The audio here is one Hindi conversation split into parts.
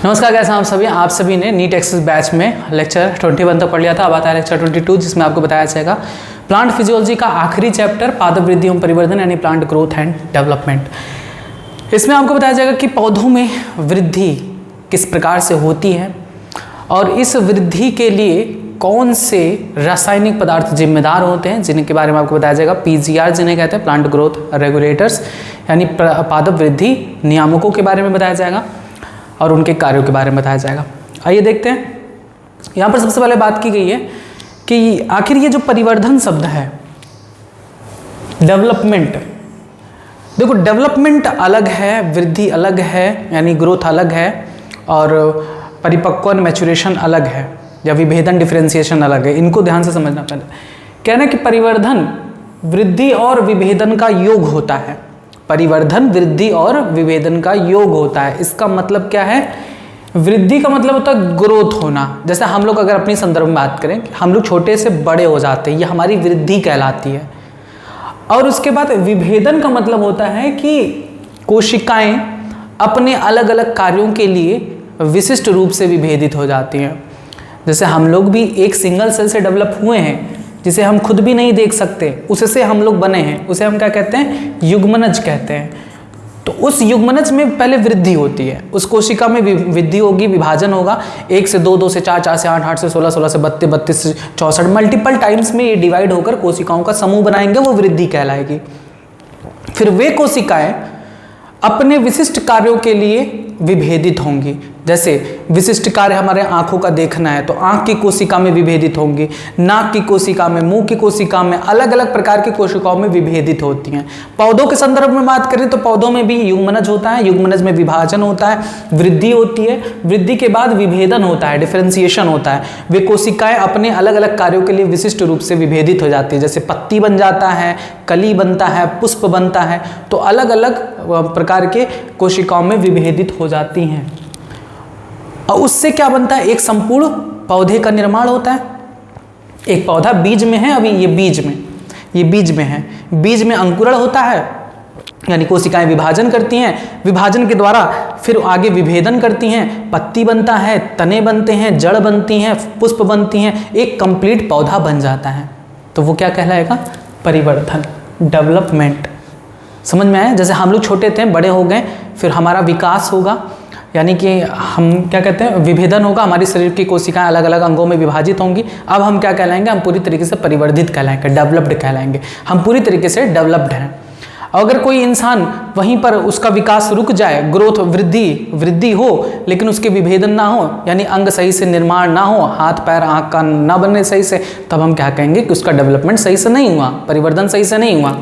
नमस्कार, कैसे हैं आप सभी ने नीट एक्सेस बैच में लेक्चर 21 तक पढ़ लिया था। अब आता है लेक्चर 22, जिसमें आपको बताया जाएगा प्लांट फिजियोलॉजी का आखिरी चैप्टर पादप वृद्धि एवं परिवर्धन यानी प्लांट ग्रोथ एंड डेवलपमेंट। इसमें आपको बताया जाएगा कि पौधों में वृद्धि किस प्रकार से होती है और इस वृद्धि के लिए कौन से रासायनिक पदार्थ जिम्मेदार होते हैं, जिनके बारे में आपको बताया जाएगा। पीजीआर जिन्हें कहते हैं प्लांट ग्रोथ रेगुलेटर्स यानी पादप वृद्धि नियामकों के बारे में बताया जाएगा और उनके कार्यों के बारे में बताया जाएगा। आइए देखते हैं। यहाँ पर सबसे पहले बात की गई है कि आखिर ये जो परिवर्धन शब्द है, डेवलपमेंट, देखो डेवलपमेंट अलग है, वृद्धि अलग है यानी ग्रोथ अलग है, और परिपक्वन मैचुरेशन अलग है, या विभेदन डिफरेंशिएशन अलग है। इनको ध्यान से समझना पड़ता है। कहना है कि परिवर्धन वृद्धि और विभेदन का योग होता है। परिवर्धन वृद्धि और विभेदन का योग होता है। इसका मतलब क्या है? वृद्धि का मतलब होता है ग्रोथ होना। जैसे हम लोग अगर अपनी संदर्भ में बात करें, हम लोग छोटे से बड़े हो जाते हैं, ये हमारी वृद्धि कहलाती है। और उसके बाद विभेदन का मतलब होता है कि कोशिकाएं अपने अलग अलग कार्यों के लिए विशिष्ट रूप से विभेदित हो जाती हैं। जैसे हम लोग भी एक सिंगल सेल से डेवलप हुए हैं, जिसे हम खुद भी नहीं देख सकते, उससे हम लोग बने हैं, उसे हम क्या कहते हैं? युग्मनज कहते हैं। तो उस युग्मनज में पहले वृद्धि होती है, उस कोशिका में वृद्धि होगी, विभाजन होगा, 1 से 2, 2 से 4, 4 से 8, 8 से 16, 16 से 32, 32 से 64, मल्टीपल टाइम्स में ये डिवाइड होकर कोशिकाओं का समूह बनाएंगे, वो वृद्धि कहलाएगी। फिर वे कोशिकाएं अपने विशिष्ट कार्यों के लिए विभेदित होंगी। जैसे विशिष्ट कार्य हमारे आंखों का देखना है तो आंख की कोशिका में विभेदित होंगी, नाक की कोशिका में, मुंह की कोशिका में, अलग अलग प्रकार की कोशिकाओं में विभेदित होती हैं। पौधों के संदर्भ में बात करें तो पौधों में भी युग्मनज होता है, युग्मनज में विभाजन होता है, वृद्धि होती है, वृद्धि के बाद विभेदन होता है, डिफरेंशिएशन होता है। वे कोशिकाएं अपने अलग अलग कार्यों के लिए विशिष्ट रूप से विभेदित हो जाती है। जैसे पत्ती बन जाता है, कली बनता है, पुष्प बनता है, तो अलग अलग प्रकार के कोशिकाओं में विभेदित हो जाती हैं। और उससे क्या बनता है? एक संपूर्ण पौधे का निर्माण होता है। एक पौधा बीज में है, अभी ये बीज में है, बीज में अंकुरण होता है यानी कोशिकाएं विभाजन करती हैं, विभाजन के द्वारा फिर आगे विभेदन करती हैं, पत्ती बनता है, तने बनते हैं, जड़ बनती हैं, पुष्प बनती हैं, एक कंप्लीट पौधा बन जाता है। तो वो क्या कहलाएगा? परिवर्धन, डेवलपमेंट। समझ में आया? जैसे हम लोग छोटे थे, बड़े हो गए, फिर हमारा विकास होगा, यानी कि हम क्या कहते हैं? विभेदन होगा, हमारी शरीर की कोशिकाएं अलग अलग अंगों में विभाजित होंगी। अब हम क्या कहलाएंगे? हम पूरी तरीके से परिवर्धित कहलाएंगे, डेवलप्ड कहलाएंगे। हम पूरी तरीके से डेवलप्ड हैं। अगर कोई इंसान वहीं पर उसका विकास रुक जाए, ग्रोथ वृद्धि हो, लेकिन उसके विभेदन ना हो, यानी अंग सही से निर्माण ना हो, हाथ पैर आँख कान ना बने सही से, तब हम क्या कहेंगे कि उसका डेवलपमेंट सही से नहीं हुआ, परिवर्धन सही से नहीं हुआ।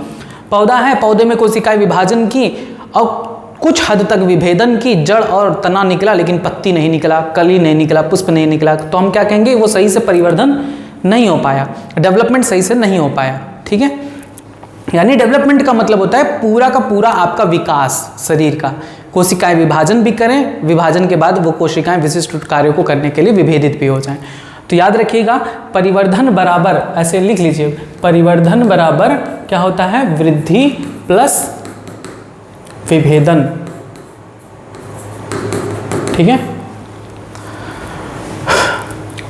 पौधा है, पौधे में कोशिकाएं विभाजन की और कुछ हद तक विभेदन की, जड़ और तना निकला, लेकिन पत्ती नहीं निकला, कली नहीं निकला, पुष्प नहीं निकला, तो हम क्या कहेंगे? वो सही से परिवर्धन नहीं हो पाया, डेवलपमेंट सही से नहीं हो पाया। ठीक है, यानी डेवलपमेंट का मतलब होता है पूरा का पूरा आपका विकास शरीर का। कोशिकाएं विभाजन भी करें, विभाजन के बाद वो कोशिकाएं विशिष्ट कार्यों को करने के लिए विभेदित भी हो जाएं। तो याद रखिएगा, परिवर्धन बराबर, ऐसे लिख लीजिए, परिवर्धन बराबर क्या होता है? वृद्धि प्लस विभेदन। ठीक है,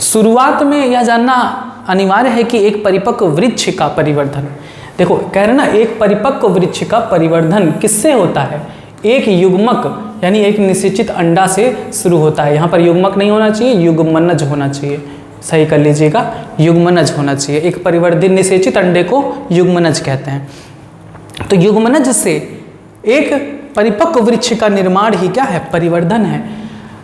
शुरुआत में यह जानना अनिवार्य है कि एक परिपक्व वृक्ष का परिवर्धन, देखो कह रहे ना, एक परिपक्व वृक्ष का परिवर्धन किससे होता है? एक युग्मक यानी एक निषेचित अंडा से शुरू होता है। यहाँ पर युग्मक नहीं होना चाहिए, युग्मनज होना चाहिए। सही कर लीजिएगा, युग्मनज होना चाहिए। एक परिवर्धित निषेचित अंडे को युग्मनज कहते हैं। तो युग्मनज से एक परिपक्व वृक्ष का निर्माण ही क्या है? परिवर्धन है।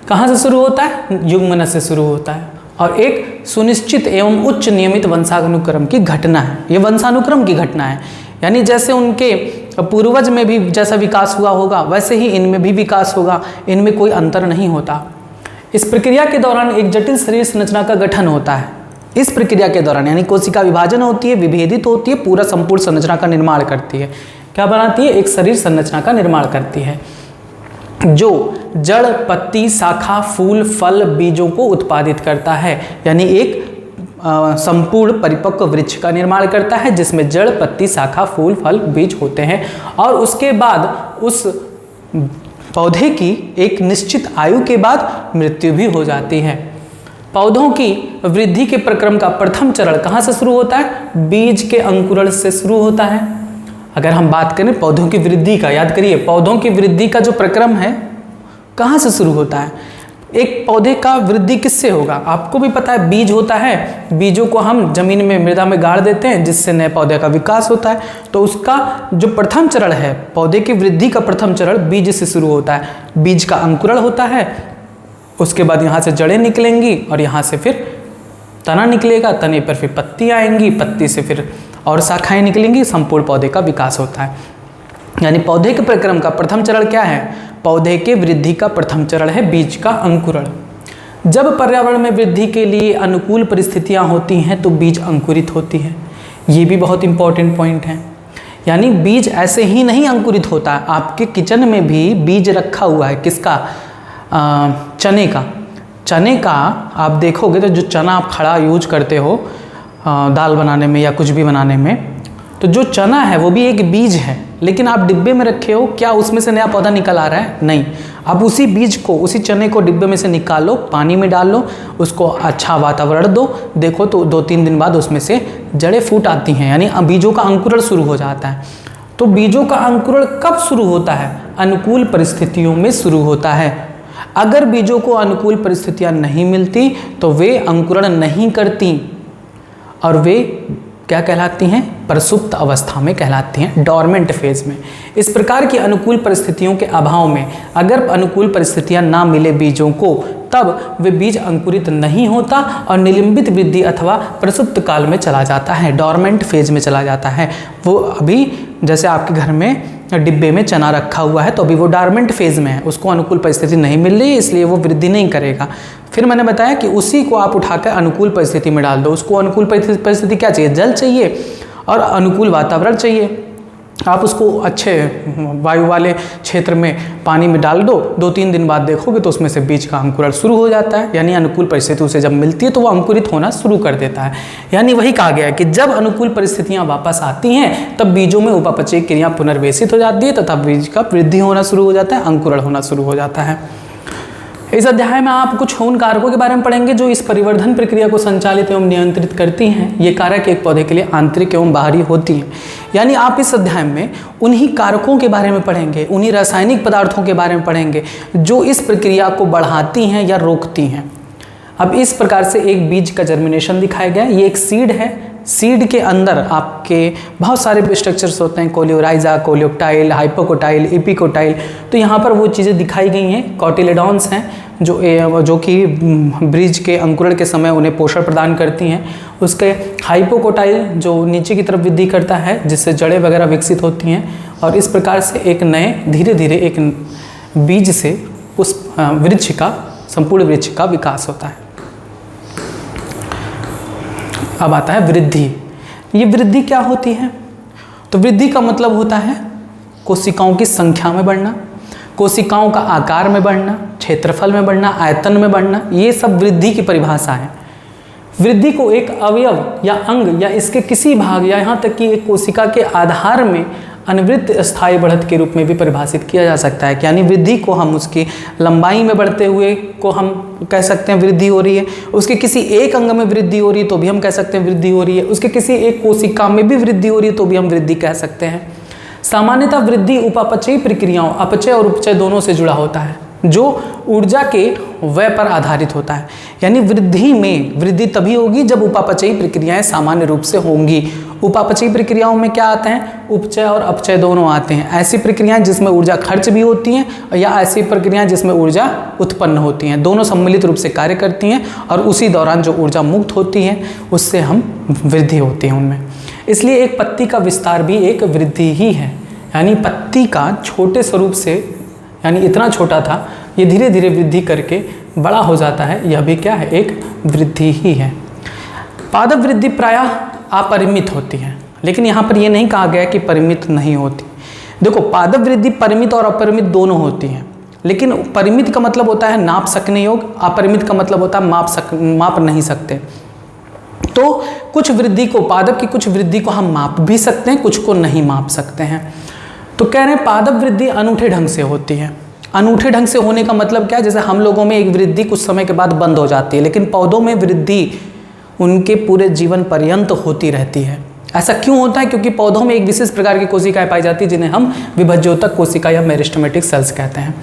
कहाँ से शुरू होता है? युग्मनज से शुरू होता है, और एक सुनिश्चित एवं उच्च नियमित वंशानुक्रम की घटना है। ये वंशानुक्रम की घटना है, यानी जैसे उनके पूर्वज में भी जैसा विकास हुआ होगा, वैसे ही इनमें भी विकास होगा, इनमें कोई अंतर नहीं होता। इस प्रक्रिया के दौरान एक जटिल शरीर संरचना का गठन होता है। इस प्रक्रिया के दौरान यानी कोशिका विभाजन होती है, विभेदित होती है, पूरा संपूर्ण संरचना का निर्माण करती है। क्या बनाती है? एक शरीर संरचना का निर्माण करती है, जो जड़, पत्ती, शाखा, फूल, फल, बीजों को उत्पादित करता है। यानी एक संपूर्ण परिपक्व वृक्ष का निर्माण करता है, जिसमें जड़, पत्ती, शाखा, फूल, फल, बीज होते हैं। और उसके बाद उस पौधे की एक निश्चित आयु के बाद मृत्यु भी हो जाती है। पौधों की वृद्धि के प्रक्रम का प्रथम चरण कहाँ से शुरू होता है? बीज के अंकुरण से शुरू होता है। अगर हम बात करें पौधों की वृद्धि का, याद करिए पौधों की वृद्धि का जो प्रक्रम है कहाँ से शुरू होता है? एक पौधे का वृद्धि किससे होगा? आपको भी पता है बीज होता है, बीजों को हम जमीन में मृदा में गाड़ देते हैं जिससे नए पौधे का विकास होता है। तो उसका जो प्रथम चरण है, पौधे की वृद्धि का प्रथम चरण बीज से शुरू होता है। बीज का अंकुरण होता है, उसके बाद यहाँ से जड़ें निकलेंगी और यहाँ से फिर तना निकलेगा, तने पर फिर पत्ती आएंगी, पत्ती से फिर और शाखाएं निकलेंगी, संपूर्ण पौधे का विकास होता है। यानी पौधे के प्रक्रम का प्रथम चरण क्या है? पौधे के वृद्धि का प्रथम चरण है बीज का अंकुरण। जब पर्यावरण में वृद्धि के लिए अनुकूल परिस्थितियां होती हैं तो बीज अंकुरित होती है। ये भी बहुत इंपॉर्टेंट पॉइंट है। यानी बीज ऐसे ही नहीं अंकुरित होता है। आपके किचन में भी बीज रखा हुआ है, किसका? चने का। चने का आप देखोगे तो जो चना आप खड़ा यूज करते हो दाल बनाने में या कुछ भी बनाने में, तो जो चना है वो भी एक बीज है, लेकिन आप डिब्बे में रखे हो, क्या उसमें से नया पौधा निकल आ रहा है? नहीं। आप उसी बीज को, उसी चने को डिब्बे में से निकालो, पानी में डाल लो, उसको अच्छा वातावरण दो, देखो तो 2-3 दिन बाद उसमें से जड़ें फूट आती हैं, यानी बीजों का अंकुरण शुरू हो जाता है। तो बीजों का अंकुरण कब शुरू होता है? अनुकूल परिस्थितियों में शुरू होता है। अगर बीजों को अनुकूल परिस्थितियां नहीं मिलती तो वे अंकुरण नहीं करती और वे क्या कहलाती हैं? प्रसुप्त अवस्था में कहलाती हैं, डॉर्मेंट फेज में। इस प्रकार की अनुकूल परिस्थितियों के अभाव में अगर अनुकूल परिस्थितियां ना मिले बीजों को, तब वे बीज अंकुरित नहीं होता और निलंबित वृद्धि अथवा प्रसुप्त काल में चला जाता है, डॉर्मेंट फेज में चला जाता है। वो अभी जैसे आपके घर में डिब्बे में चना रखा हुआ है तो अभी वो डॉर्मेंट फेज में है, उसको अनुकूल परिस्थिति नहीं मिल रही है, इसलिए वो वृद्धि नहीं करेगा। फिर मैंने बताया कि उसी को आप उठाकर अनुकूल परिस्थिति में डाल दो। उसको अनुकूल परिस्थिति क्या चाहिए? जल चाहिए और अनुकूल वातावरण चाहिए। आप उसको अच्छे वायु वाले क्षेत्र में पानी में डाल दो, 2-3 दिन बाद देखोगे तो उसमें से बीज का अंकुरण शुरू हो जाता है। यानी अनुकूल परिस्थिति उसे जब मिलती है तो वो अंकुरित होना शुरू कर देता है। यानी वही कहा गया है कि जब अनुकूल परिस्थितियां वापस आती हैं तब बीजों में उपापचयी क्रिया पुनर्वेशित हो जाती है तथा बीज का वृद्धि होना शुरू हो जाता है, अंकुरण होना शुरू हो जाता है। इस अध्याय में आप कुछ उन कारकों के बारे में पढ़ेंगे जो इस परिवर्धन प्रक्रिया को संचालित एवं नियंत्रित करती हैं। ये कारक एक पौधे के लिए आंतरिक एवं बाहरी होती हैं। यानी आप इस अध्याय में उन्हीं कारकों के बारे में पढ़ेंगे, उन्हीं रासायनिक पदार्थों के बारे में पढ़ेंगे जो इस प्रक्रिया को बढ़ाती हैं या रोकती हैं। अब इस प्रकार से एक बीज का जर्मिनेशन दिखाया गया। ये एक सीड है। सीड के अंदर आपके बहुत सारे स्ट्रक्चर्स होते हैं, कोलियोराइजा, कोलियोक्टाइल, हाइपोकोटाइल, एपिकोटाइल। तो यहाँ पर वो चीज़ें दिखाई गई हैं। कॉटिलेडॉन्स हैं जो कि बीज के अंकुरण के समय उन्हें पोषण प्रदान करती हैं। उसके हाइपोकोटाइल जो नीचे की तरफ वृद्धि करता है जिससे जड़ें वगैरह विकसित होती हैं और इस प्रकार से एक नए धीरे धीरे एक बीज से उस वृक्ष का, संपूर्ण वृक्ष का विकास होता है। अब आता है वृद्धि। ये वृद्धि क्या होती है? तो वृद्धि का मतलब होता है कोशिकाओं की संख्या में बढ़ना, कोशिकाओं का आकार में बढ़ना, क्षेत्रफल में बढ़ना, आयतन में बढ़ना। ये सब वृद्धि की परिभाषा है। वृद्धि को एक अवयव या अंग या इसके किसी भाग या यहाँ तक कि एक कोशिका के आधार में अनवृत्त स्थायी बढ़त के रूप में भी परिभाषित किया जा सकता है। यानी वृद्धि को हम उसकी लंबाई में बढ़ते हुए को हम कह सकते हैं वृद्धि हो रही है, उसके किसी एक अंग में वृद्धि हो रही है तो भी हम कह सकते हैं वृद्धि हो रही है, उसके किसी एक कोशिका में भी वृद्धि हो रही है तो भी हम वृद्धि कह सकते हैं। सामान्यतः वृद्धि उपापचयी प्रक्रियाओं, अपचय और उपचय दोनों से जुड़ा होता है, जो ऊर्जा के व्यय पर आधारित होता है। यानी वृद्धि में वृद्धि तभी होगी जब उपापचयी प्रक्रियाएं सामान्य रूप से होंगी। उपापचयी प्रक्रियाओं में क्या आते हैं? उपचय और अपचय दोनों आते हैं। ऐसी प्रक्रियाएं जिसमें ऊर्जा खर्च भी होती हैं या ऐसी प्रक्रियाएं जिसमें ऊर्जा उत्पन्न होती हैं, दोनों सम्मिलित रूप से कार्य करती हैं और उसी दौरान जो ऊर्जा मुक्त होती है उससे हम वृद्धि होती है उनमें। इसलिए एक पत्ती का विस्तार भी एक वृद्धि ही है। यानी पत्ती का छोटे स्वरूप से, यानी इतना छोटा था, ये धीरे धीरे वृद्धि करके बड़ा हो जाता है, यह भी क्या है? एक वृद्धि ही है। पादप वृद्धि प्रायः अपरिमित होती है, लेकिन यहाँ पर यह नहीं कहा गया कि परिमित नहीं होती। देखो, पादप वृद्धि परिमित और अपरिमित दोनों होती हैं, लेकिन परिमित का मतलब होता है नाप सकने योग्य, अपरिमित का मतलब होता है माप नहीं सकते। तो कुछ वृद्धि को, पादप की कुछ वृद्धि को हम माप भी सकते हैं, कुछ को नहीं माप सकते हैं। तो कह रहे हैं पादप वृद्धि अनूठे ढंग से होती है। अनूठे ढंग से होने का मतलब क्या है? जैसे हम लोगों में एक वृद्धि कुछ समय के बाद बंद हो जाती है, लेकिन पौधों में वृद्धि उनके पूरे जीवन पर्यंत होती रहती है। ऐसा क्यों होता है? क्योंकि पौधों में एक विशेष प्रकार की कोशिकाएं पाई जाती है जिन्हें हम विभज्योतक कोशिका या मेरिस्टेमेटिक सेल्स कहते हैं।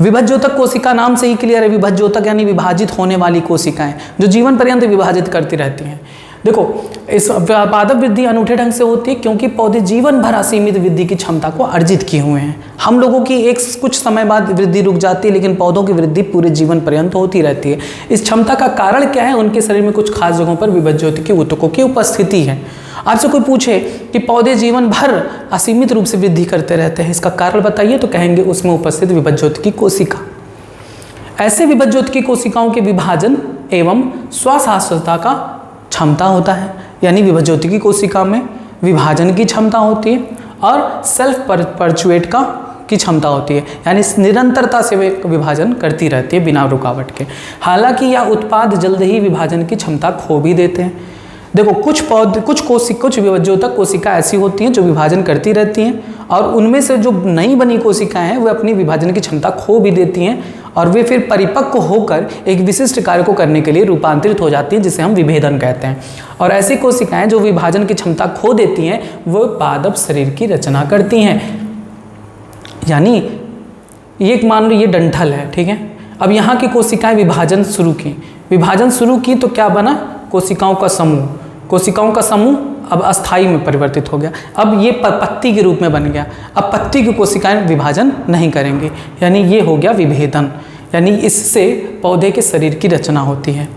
विभज्योतक कोशिका नाम से ही क्लियर है, विभज्योतक यानी विभाजित होने वाली कोशिकाएं जो जीवन पर्यंत विभाजित करती रहती हैं। देखो, इस पादप वृद्धि अनूठे ढंग से होती है क्योंकि पौधे जीवन भर असीमित वृद्धि की क्षमता को अर्जित किए हुए हैं। हम लोगों की एक कुछ समय बाद वृद्धि रुक जाती है, लेकिन पौधों की वृद्धि पूरे जीवन पर्यंत होती रहती है। इस क्षमता का कारण क्या है? उनके शरीर में कुछ खास जगहों पर विभज्योतिकी ऊतकों की उपस्थिति है। आपसे कोई पूछे कि पौधे जीवन भर असीमित रूप से वृद्धि करते रहते हैं, इसका कारण बताइए, तो कहेंगे उसमें उपस्थित विभज्योतिकी कोशिका। ऐसे विभज्योतिकी कोशिकाओं के विभाजन एवं स्वशास्त्रता का क्षमता होता है, यानी विभज्योतिकी कोशिका में विभाजन की क्षमता होती है और सेल्फ परचुएट की क्षमता होती है, यानी निरंतरता से वे विभाजन करती रहती है बिना रुकावट के। हालांकि यह उत्पाद जल्द ही विभाजन की क्षमता खो भी देते हैं। देखो, कुछ विभज्योतक कोशिका ऐसी होती हैं जो विभाजन करती रहती हैं, और उनमें से जो नई बनी कोशिकाएं हैं वे अपनी विभाजन की क्षमता खो भी देती हैं, और वे फिर परिपक्व होकर एक विशिष्ट कार्य को करने के लिए रूपांतरित हो जाती हैं, जिसे हम विभेदन कहते हैं। और ऐसी कोशिकाएं जो विभाजन की क्षमता खो देती हैं वो पादप शरीर की रचना करती हैं। यानी ये मान लो ये डंठल है, ठीक है। अब यहाँ की कोशिकाएं विभाजन शुरू की तो क्या बना? कोशिकाओं का समूह। कोशिकाओं का समूह अब अस्थाई में परिवर्तित हो गया, अब ये पत्ती के रूप में बन गया। अब पत्ती की कोशिकाएं विभाजन नहीं करेंगी, यानी ये हो गया विभेदन, यानी इससे पौधे के शरीर की रचना होती है।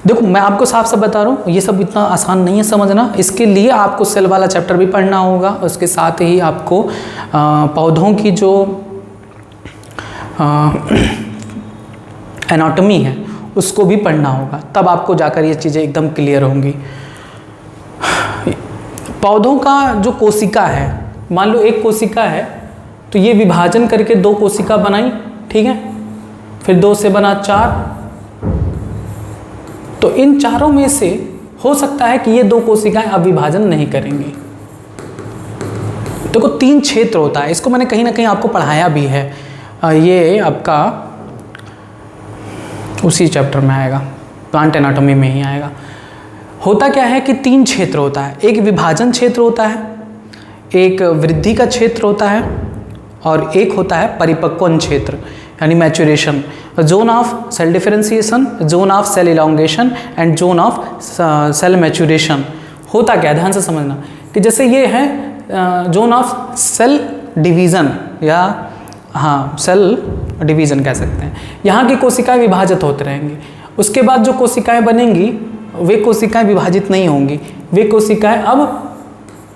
देखो, मैं आपको साफ साफ बता रहा हूँ, ये सब इतना आसान नहीं है समझना। इसके लिए आपको सेल वाला चैप्टर भी पढ़ना होगा, उसके साथ ही आपको पौधों की जो एनाटॉमी है उसको भी पढ़ना होगा, तब आपको जाकर ये चीज़ें एकदम क्लियर होंगी। पौधों का जो कोशिका है, मान लो एक कोशिका है तो ये विभाजन करके 2 कोशिका बनाई, ठीक है, फिर 2 से बना 4, तो इन चारों में से हो सकता है कि ये 2 कोशिकाएं अब विभाजन नहीं करेंगी। देखो, 3 क्षेत्र होता है, इसको मैंने कहीं ना कहीं आपको पढ़ाया भी है, ये आपका उसी चैप्टर में आएगा, प्लांट एनाटॉमी में ही आएगा। होता क्या है कि 3 क्षेत्र होता है, एक विभाजन क्षेत्र होता है, एक वृद्धि का क्षेत्र होता है, और एक होता है परिपक्वन क्षेत्र यानी maturation, zone of cell differentiation, zone of cell elongation and zone of cell maturation. होता क्या है, ध्यान से समझना, कि जैसे ये है जोन ऑफ सेल डिवीज़न, या हाँ सेल डिवीज़न कह सकते हैं। यहाँ की कोशिकाएं विभाजित होते रहेंगी, उसके बाद जो कोशिकाएं बनेंगी वे कोशिकाएं विभाजित नहीं होंगी, वे कोशिकाएं अब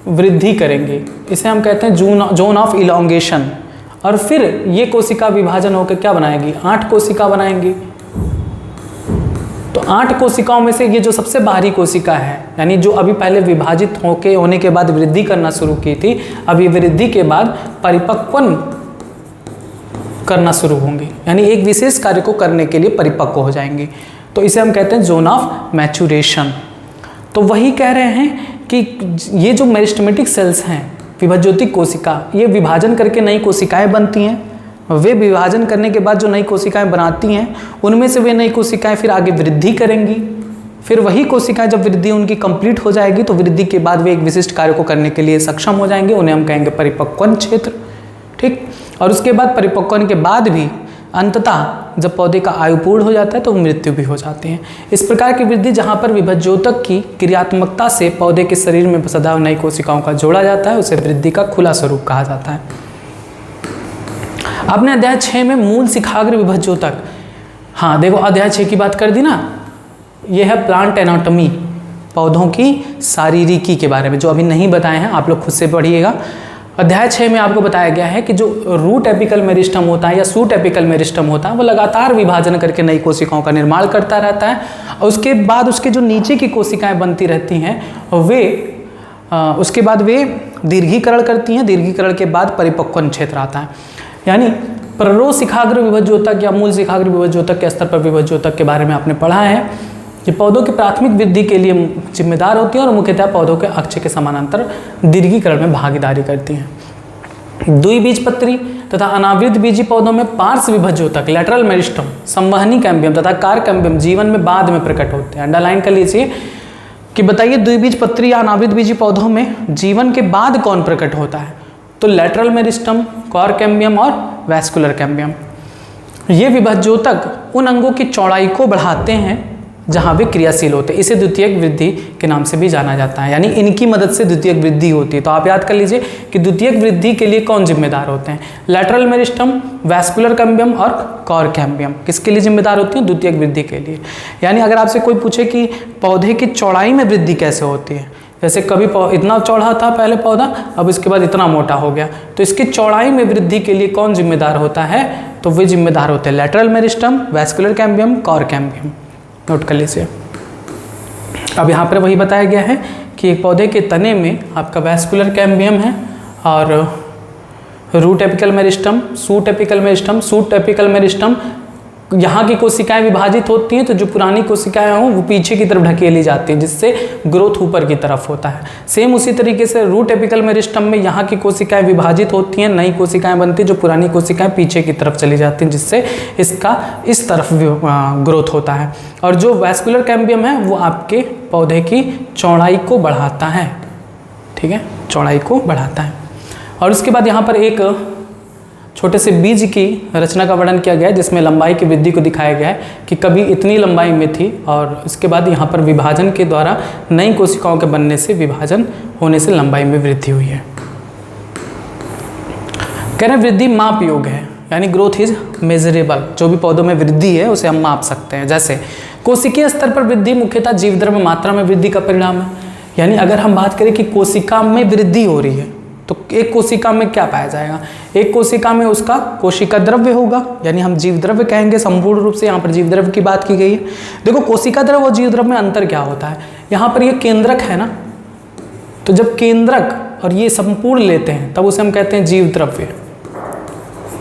वृद्धि करेंगी, इसे हम कहते हैं जोन ऑफ इलॉन्गेशन। और फिर ये कोशिका विभाजन होकर क्या बनाएगी? 8 कोशिका बनाएंगी। तो 8 कोशिकाओं में से ये जो सबसे बाहरी कोशिका है, यानी जो अभी पहले विभाजित होने के बाद वृद्धि करना शुरू की थी, अभी वृद्धि के बाद परिपक्वन करना शुरू होंगी, यानी एक विशेष कार्य को करने के लिए परिपक्व हो जाएंगी। तो इसे हम कहते हैं जोन ऑफ मैच्योरेशन। तो वही कह रहे हैं कि ये जो मेरिस्टेमेटिक सेल्स हैं, विभज्योतिक कोशिका, ये विभाजन करके नई कोशिकाएं बनती हैं। वे विभाजन करने के बाद जो नई कोशिकाएं बनाती हैं, उनमें से वे नई कोशिकाएं फिर आगे वृद्धि करेंगी। फिर वही कोशिकाएं जब वृद्धि उनकी कंप्लीट हो जाएगी, तो वृद्धि के बाद वे एक विशिष्ट कार्य को करने के लिए सक्षम हो जाएंगे, उन्हें हम कहेंगे परिपक्वन क्षेत्र, ठीक। और उसके बाद परिपक्वन के बाद भी अंततः जब पौधे का आयु पूर्ण हो जाता है तो मृत्यु भी हो जाती है। इस प्रकार की वृद्धि जहाँ पर विभज्योतक की क्रियात्मकता से पौधे के शरीर में सदा नई कोशिकाओं का जोड़ा जाता है, उसे वृद्धि का खुला स्वरूप कहा जाता है। आपने अध्याय 6 में मूल शिखाग्र विभज्योतक, हाँ देखो अध्याय 6 की बात कर दी ना, यह है प्लांट एनाटॉमी, पौधों की शारीरिकी के बारे में, जो अभी नहीं बताए हैं, आप लोग खुद से पढ़िएगा। अध्याय 6 में आपको बताया गया है कि जो रूट एपिकल मेरिस्टम होता है या सूट एपिकल मेरिस्टम होता है, वो लगातार विभाजन करके नई कोशिकाओं का निर्माण करता रहता है, और उसके बाद उसके जो नीचे की कोशिकाएं बनती रहती हैं वे उसके बाद वे दीर्घीकरण करती हैं। दीर्घीकरण के बाद परिपक्वन क्षेत्र आता है, यानी प्ररोह शिखाग्र विभज्योतक या मूल शिखाग्र विभज्योतक के स्तर पर विभज्योतक के बारे में आपने पढ़ा है। ये पौधों की प्राथमिक वृद्धि के लिए जिम्मेदार होती हैं और मुख्यतः पौधों के अक्ष के समानांतर दीर्घीकरण में भागीदारी करती हैं। द्विबीजपत्री तथा अनावृत बीजी पौधों में पार्श्व विभज्योतक लैटरल मेरिस्टम, संवहनी कैम्बियम तथा कार कैम्बियम जीवन में बाद में प्रकट होते हैं। अंडरलाइन कर लीजिए कि बताइए द्विबीजपत्री या अनावृत बीजी पौधों में जीवन के बाद कौन प्रकट होता है? तो लैटरल मेरिस्टम, कॉर कैम्बियम और वैस्कुलर कैम्बियम। ये विभज्योतक उन अंगों की चौड़ाई को बढ़ाते हैं जहाँ वे क्रियाशील होते हैं। इसे द्वितीयक वृद्धि के नाम से भी जाना जाता है, यानी इनकी मदद से द्वितीयक वृद्धि होती है। तो आप याद कर लीजिए कि द्वितीयक वृद्धि के लिए कौन जिम्मेदार होते हैं? लैटरल मेरिस्टम, वैस्कुलर कैम्बियम और कॉर कैम्बियम किसके लिए जिम्मेदार होती हैं? द्वितीयक वृद्धि के लिए। यानी अगर आपसे कोई पूछे कि पौधे की चौड़ाई में वृद्धि कैसे होती है, जैसे कभी इतना चौड़ा था पहले पौधा, अब इसके बाद इतना मोटा हो गया, तो इसकी चौड़ाई में वृद्धि के लिए कौन जिम्मेदार होता है? तो वे जिम्मेदार होते हैं lateral meristem, vascular cambium, cork cambium. Note कर लीजिए। अब यहाँ पर वही बताया गया है कि एक पौधे के तने में आपका वैस्कुलर कैम्बियम है और root apical meristem, shoot apical meristem. Shoot apical meristem यहाँ की कोशिकाएं विभाजित होती हैं, तो जो पुरानी कोशिकाएं हों वो पीछे की तरफ ढकेली जाती हैं, जिससे ग्रोथ ऊपर की तरफ होता है। सेम उसी तरीके से रूट एपिकल मेरिस्टम में यहाँ की कोशिकाएं विभाजित होती हैं, नई कोशिकाएं बनती हैं, जो पुरानी कोशिकाएं पीछे की तरफ चली जाती हैं, जिससे इसका इस तरफ ग्रोथ होता है। और जो वैस्कुलर कैम्बियम है वो आपके पौधे की चौड़ाई को बढ़ाता है, ठीक है, चौड़ाई को बढ़ाता है। और उसके बाद यहाँ पर एक छोटे से बीज की रचना का वर्णन किया गया है, जिसमें लंबाई की वृद्धि को दिखाया गया है कि कभी इतनी लंबाई में थी और इसके बाद यहाँ पर विभाजन के द्वारा नई कोशिकाओं के बनने से, विभाजन होने से लंबाई में वृद्धि हुई है। कह रहे हैं वृद्धि माप योग्य है, यानी ग्रोथ इज मेजरेबल। जो भी पौधों में वृद्धि है उसे हम माप सकते हैं। जैसे कोशिकीय स्तर पर वृद्धि मुख्यतः जीवद्रव्य मात्रा में वृद्धि का परिणाम है। यानी अगर हम बात करें कि कोशिका में वृद्धि हो रही है, तो एक कोशिका में क्या पाया जाएगा? एक कोशिका में उसका कोशिका द्रव्य होगा, यानी हम जीव द्रव्य कहेंगे संपूर्ण रूप से। यहाँ पर जीव द्रव्य की बात की गई है। देखो कोशिका द्रव्य और जीव द्रव्य में अंतर क्या होता है? यहाँ पर ये केंद्रक है ना, तो जब केंद्रक और ये संपूर्ण लेते हैं तब उसे हम कहते हैं जीव द्रव्य।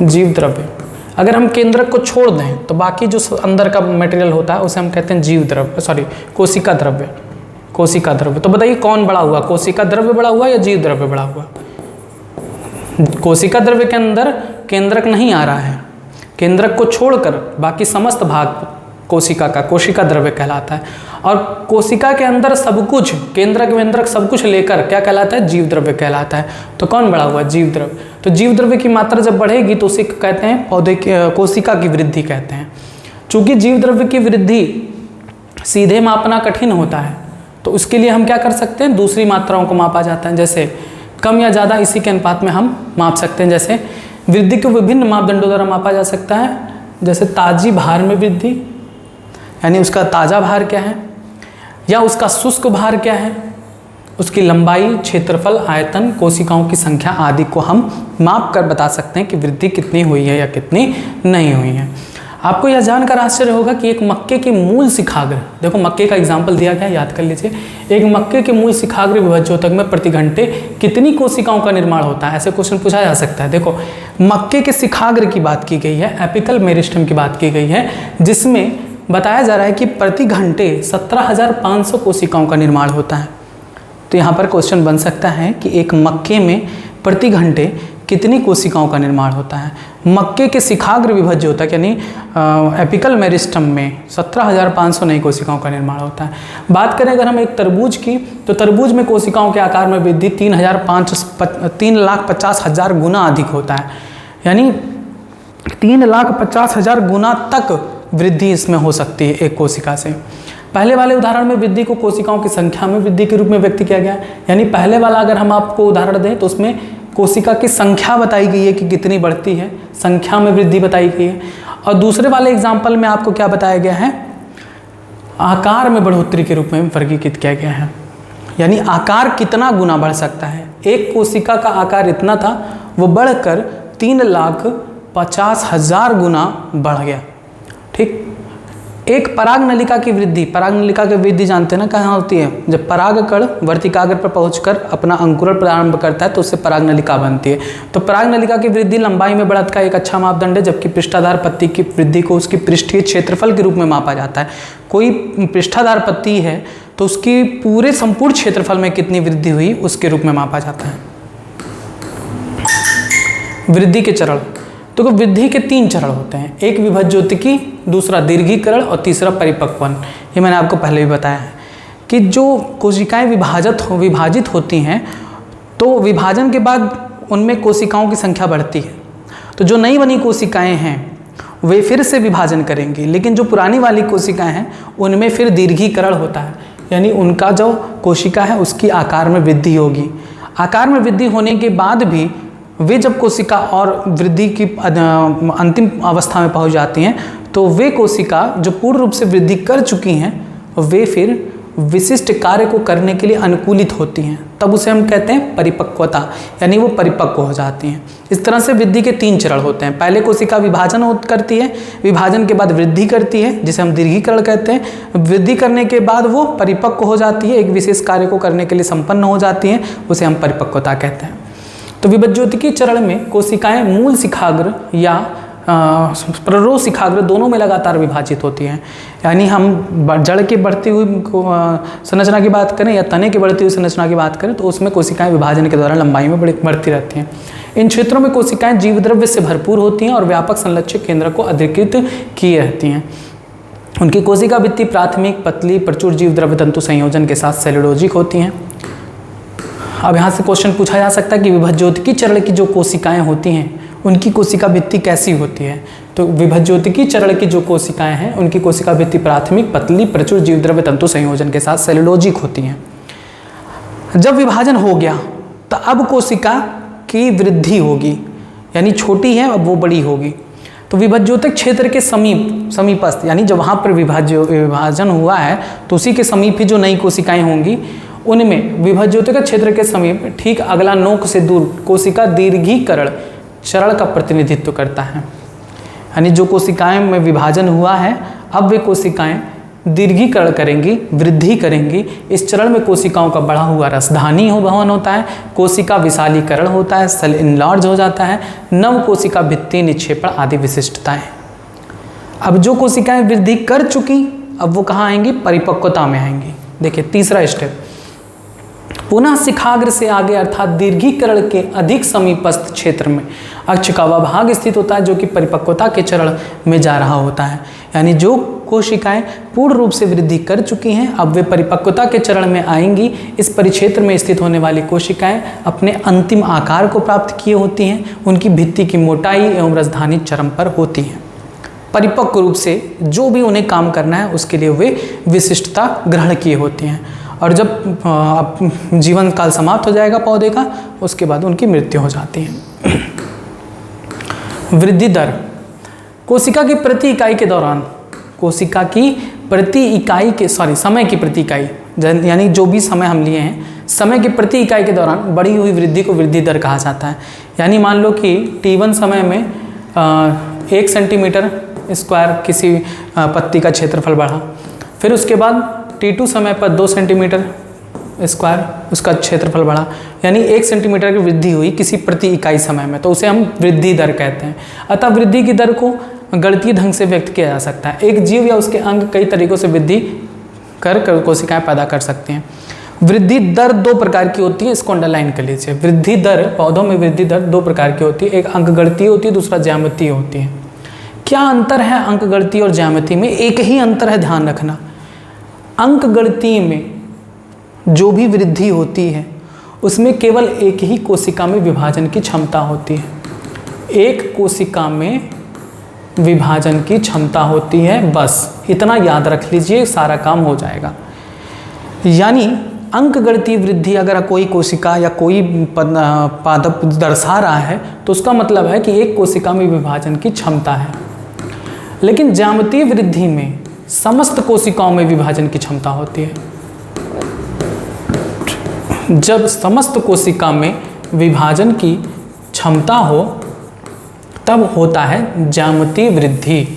जीव द्रव्य अगर हम केंद्रक को छोड़ दें तो बाकी जो अंदर का मटेरियल होता है उसे हम कहते हैं जीव द्रव्य, सॉरी कोशिका द्रव्य। कोशिका द्रव्य। तो बताइए कौन बड़ा हुआ, कोशिका द्रव्य बड़ा हुआ या जीव द्रव्य बड़ा हुआ? कोशिका द्रव्य के अंदर केंद्रक नहीं आ रहा है, केंद्रक को छोड़कर बाकी समस्त भाग कोशिका का कोशिका द्रव्य कहलाता है। और कोशिका के अंदर सब कुछ, केंद्रक वेंद्रक सब कुछ लेकर क्या कहलाता है? जीव द्रव्य कहलाता है। तो कौन बड़ा हुआ? जीव द्रव्य। तो जीव द्रव्य की मात्रा जब बढ़ेगी तो उसे कहते हैं पौधे की कोशिका की वृद्धि कहते हैं। चूंकि जीव द्रव्य की वृद्धि सीधे मापना कठिन होता है, तो उसके लिए हम क्या कर सकते हैं? दूसरी मात्राओं को मापा जाता है। जैसे कम या ज़्यादा इसी के अनुपात में हम माप सकते हैं। जैसे वृद्धि को विभिन्न मापदंडों द्वारा मापा जा सकता है। जैसे ताजी भार में वृद्धि, यानी उसका ताज़ा भार क्या है, या उसका शुष्क भार क्या है, उसकी लंबाई, क्षेत्रफल, आयतन, कोशिकाओं की संख्या आदि को हम माप कर बता सकते हैं कि वृद्धि कितनी हुई है या कितनी नहीं हुई है। आपको यह जानकर आश्चर्य होगा कि एक मक्के के मूल शिखाग्र, देखो मक्के का एग्जाम्पल दिया गया, याद कर लीजिए। एक मक्के के मूल शिखाग्र विभज्योतक में प्रति घंटे कितनी कोशिकाओं का निर्माण होता है? ऐसे क्वेश्चन पूछा जा सकता है। देखो मक्के के शिखाग्र की बात की गई है, एपिकल मेरिस्टम की बात की गई है, जिसमें बताया जा रहा है कि प्रति घंटे 17,500 कोशिकाओं का निर्माण होता है। तो यहाँ पर क्वेश्चन बन सकता है कि एक मक्के में प्रति घंटे कितनी कोशिकाओं का निर्माण होता है? मक्के के शिखाग्र विभज्योतक यानी एपिकल मेरिस्टम में 17,500 नई कोशिकाओं का निर्माण होता है। बात करें अगर हम एक तरबूज की, तो तरबूज में कोशिकाओं के आकार में वृद्धि 3,50,000 गुना अधिक होता है। यानी 3,50,000 गुना तक वृद्धि इसमें हो सकती है एक कोशिका से। पहले वाले उदाहरण में वृद्धि को कोशिकाओं की संख्या में वृद्धि के रूप में व्यक्त किया गया है। यानी पहले वाला अगर हम आपको उदाहरण दें तो उसमें कोशिका की संख्या बताई गई है कि कितनी बढ़ती है, संख्या में वृद्धि बताई गई है। और दूसरे वाले एग्जाम्पल में आपको क्या बताया गया है? आकार में बढ़ोतरी के रूप में वर्गीकृत किया गया है। यानी आकार कितना गुना बढ़ सकता है। एक कोशिका का आकार इतना था, वो बढ़कर 3,50,000 गुना बढ़ गया। ठीक। एक पराग नलिका की वृद्धि, पराग नलिका की वृद्धि जानते हैं ना कहाँ होती है? जब परागकण वर्तिकाग्र पर पहुंचकर अपना अंकुरण प्रारंभ करता है तो उससे पराग नलिका बनती है। तो पराग नलिका की वृद्धि लंबाई में बढ़त का एक अच्छा मापदंड है, जबकि पृष्ठाधार पत्ती की वृद्धि को उसकी पृष्ठीय क्षेत्रफल के रूप में मापा जाता है। कोई पृष्ठाधार पत्ती है तो उसकी पूरे संपूर्ण क्षेत्रफल में कितनी वृद्धि हुई उसके रूप में मापा जाता है। वृद्धि के चरण, तो वृद्धि के 3 चरण होते हैं, एक विभज्योतिकी, दूसरा दीर्घीकरण और तीसरा परिपक्वन। ये मैंने आपको पहले भी बताया है कि जो कोशिकाएं विभाजित होती हैं तो विभाजन के बाद उनमें कोशिकाओं की संख्या बढ़ती है। तो जो नई बनी कोशिकाएं हैं वे फिर से विभाजन करेंगी, लेकिन जो पुरानी वाली कोशिकाएं हैं उनमें फिर दीर्घीकरण होता है, यानी उनका जो कोशिका है उसकी आकार में वृद्धि होगी। आकार में वृद्धि होने के बाद भी वे जब कोशिका और वृद्धि की अंतिम अवस्था में पहुंच जाती हैं तो वे कोशिका जो पूर्ण रूप से वृद्धि कर चुकी हैं वे फिर विशिष्ट कार्य को करने के लिए अनुकूलित होती हैं, तब उसे हम कहते हैं परिपक्वता, यानी वो परिपक्व हो जाती हैं। इस तरह से वृद्धि के 3 चरण होते हैं। पहले कोशिका विभाजन करती है, विभाजन के बाद वृद्धि करती है जिसे हम दीर्घीकरण कहते हैं। वृद्धि करने के बाद वो परिपक्व हो जाती है, एक विशेष कार्य को करने के लिए संपन्न हो जाती हैं, उसे हम परिपक्वता कहते हैं। तो विभज्योतिकी चरण में कोशिकाएं मूल शिखाग्र या प्ररोह शिखाग्र दोनों में लगातार विभाजित होती हैं। यानी हम जड़ की बढ़ती हुई संरचना की बात करें या तने की बढ़ती हुई संरचना की बात करें तो उसमें कोशिकाएं विभाजन के दौरान लंबाई में बढ़ती रहती हैं। इन क्षेत्रों में कोशिकाएं जीवद्रव्य से भरपूर होती हैं और व्यापक संलक्षित केंद्र को अधिकृत किए रहती हैं। उनकी कोशिका भित्ति प्राथमिक, पतली, प्रचुर जीवद्रव्य तंतु संयोजन के साथ सेलुलोजिक होती हैं। अब यहाँ से क्वेश्चन पूछा जा सकता है कि विभज्योतिकी चरण की जो कोशिकाएं होती हैं उनकी कोशिका भित्ति कैसी होती है। तो विभज्योतिकी चरण की जो कोशिकाएं हैं उनकी कोशिका भित्ति प्राथमिक, पतली, प्रचुर जीवद्रव्य तंतु संयोजन के साथ सेलुलोजिक होती हैं। जब विभाजन हो गया तो अब कोशिका की वृद्धि होगी, यानी छोटी है अब वो बड़ी होगी। तो विभज्योतिक क्षेत्र के समीपस्थ, यानी जब वहाँ पर विभाजन हुआ है तो उसी के समीप ही जो नई कोशिकाएं होंगी उनमें विभज्योतिक क्षेत्र के समीप ठीक अगला नोक से दूर कोशिका दीर्घीकरण चरण का प्रतिनिधित्व करता है। यानी जो कोशिकाएं में विभाजन हुआ है अब वे कोशिकाएं दीर्घीकरण करेंगी, वृद्धि करेंगी। इस चरण में कोशिकाओं का बढ़ा हुआ रसधानी भवन होता है, कोशिका विशालीकरण होता है, सेल इनलार्ज हो जाता है, नव कोशिका भित्ति निक्षेपण आदि विशिष्टताएं। अब जो कोशिकाएं वृद्धि कर चुकी अब वो कहाँ आएंगी, परिपक्वता में आएंगी। देखिए तीसरा स्टेप, पुनः शिखाग्र से आगे अर्थात दीर्घीकरण के अधिक समीपस्थ क्षेत्र में अक्ष का वह भाग स्थित होता है जो कि परिपक्वता के चरण में जा रहा होता है। यानी जो कोशिकाएं पूर्ण रूप से वृद्धि कर चुकी हैं अब वे परिपक्वता के चरण में आएंगी। इस परिक्षेत्र में स्थित होने वाली कोशिकाएं अपने अंतिम आकार को प्राप्त किए होती हैं, उनकी भित्ति की मोटाई एवं रसधानी चरम पर होती हैं। परिपक्व रूप से जो भी उन्हें काम करना है उसके लिए वे विशिष्टता ग्रहण किए होती हैं और जब जीवन काल समाप्त हो जाएगा पौधे का उसके बाद उनकी मृत्यु हो जाती है। वृद्धि दर, कोशिका की प्रति इकाई के दौरान कोशिका की प्रति इकाई के समय की प्रति इकाई, यानी जो भी समय हम लिए हैं समय की प्रति इकाई के दौरान बढ़ी हुई वृद्धि को वृद्धि दर कहा जाता है। यानी मान लो कि T1 समय में 1 सेंटीमीटर स्क्वायर किसी पत्ती का क्षेत्रफल बढ़ा, फिर उसके बाद T2 समय पर 2 सेंटीमीटर स्क्वायर उसका क्षेत्रफल बढ़ा, यानी 1 सेंटीमीटर की वृद्धि हुई किसी प्रति इकाई समय में, तो उसे हम वृद्धि दर कहते हैं। अतः वृद्धि की दर को गणितीय ढंग से व्यक्त किया जा सकता है। एक जीव या उसके अंग कई तरीकों से वृद्धि कर कोशिकाएं पैदा कर सकते हैं। वृद्धि दर 2 प्रकार की होती है, इसको अंडरलाइन कर लीजिए। वृद्धि दर, पौधों में वृद्धि दर 2 प्रकार की होती है, एक अंकगणितीय होती है, दूसरा ज्यामितीय होती है। क्या अंतर है अंकगणितीय और ज्यामितीय में? एक ही अंतर है, ध्यान रखना। अंकगणितीय में जो भी वृद्धि होती है उसमें केवल एक ही कोशिका में विभाजन की क्षमता होती है, एक कोशिका में विभाजन की क्षमता होती है, बस इतना याद रख लीजिए, सारा काम हो जाएगा। यानी अंकगणितीय वृद्धि अगर कोई कोशिका या कोई पादप दर्शा रहा है तो उसका मतलब है कि एक कोशिका में विभाजन की क्षमता है। लेकिन ज्यामितीय वृद्धि में समस्त कोशिकाओं में विभाजन की क्षमता होती है। जब समस्त कोशिका में विभाजन की क्षमता हो तब होता है ज्यामितीय वृद्धि।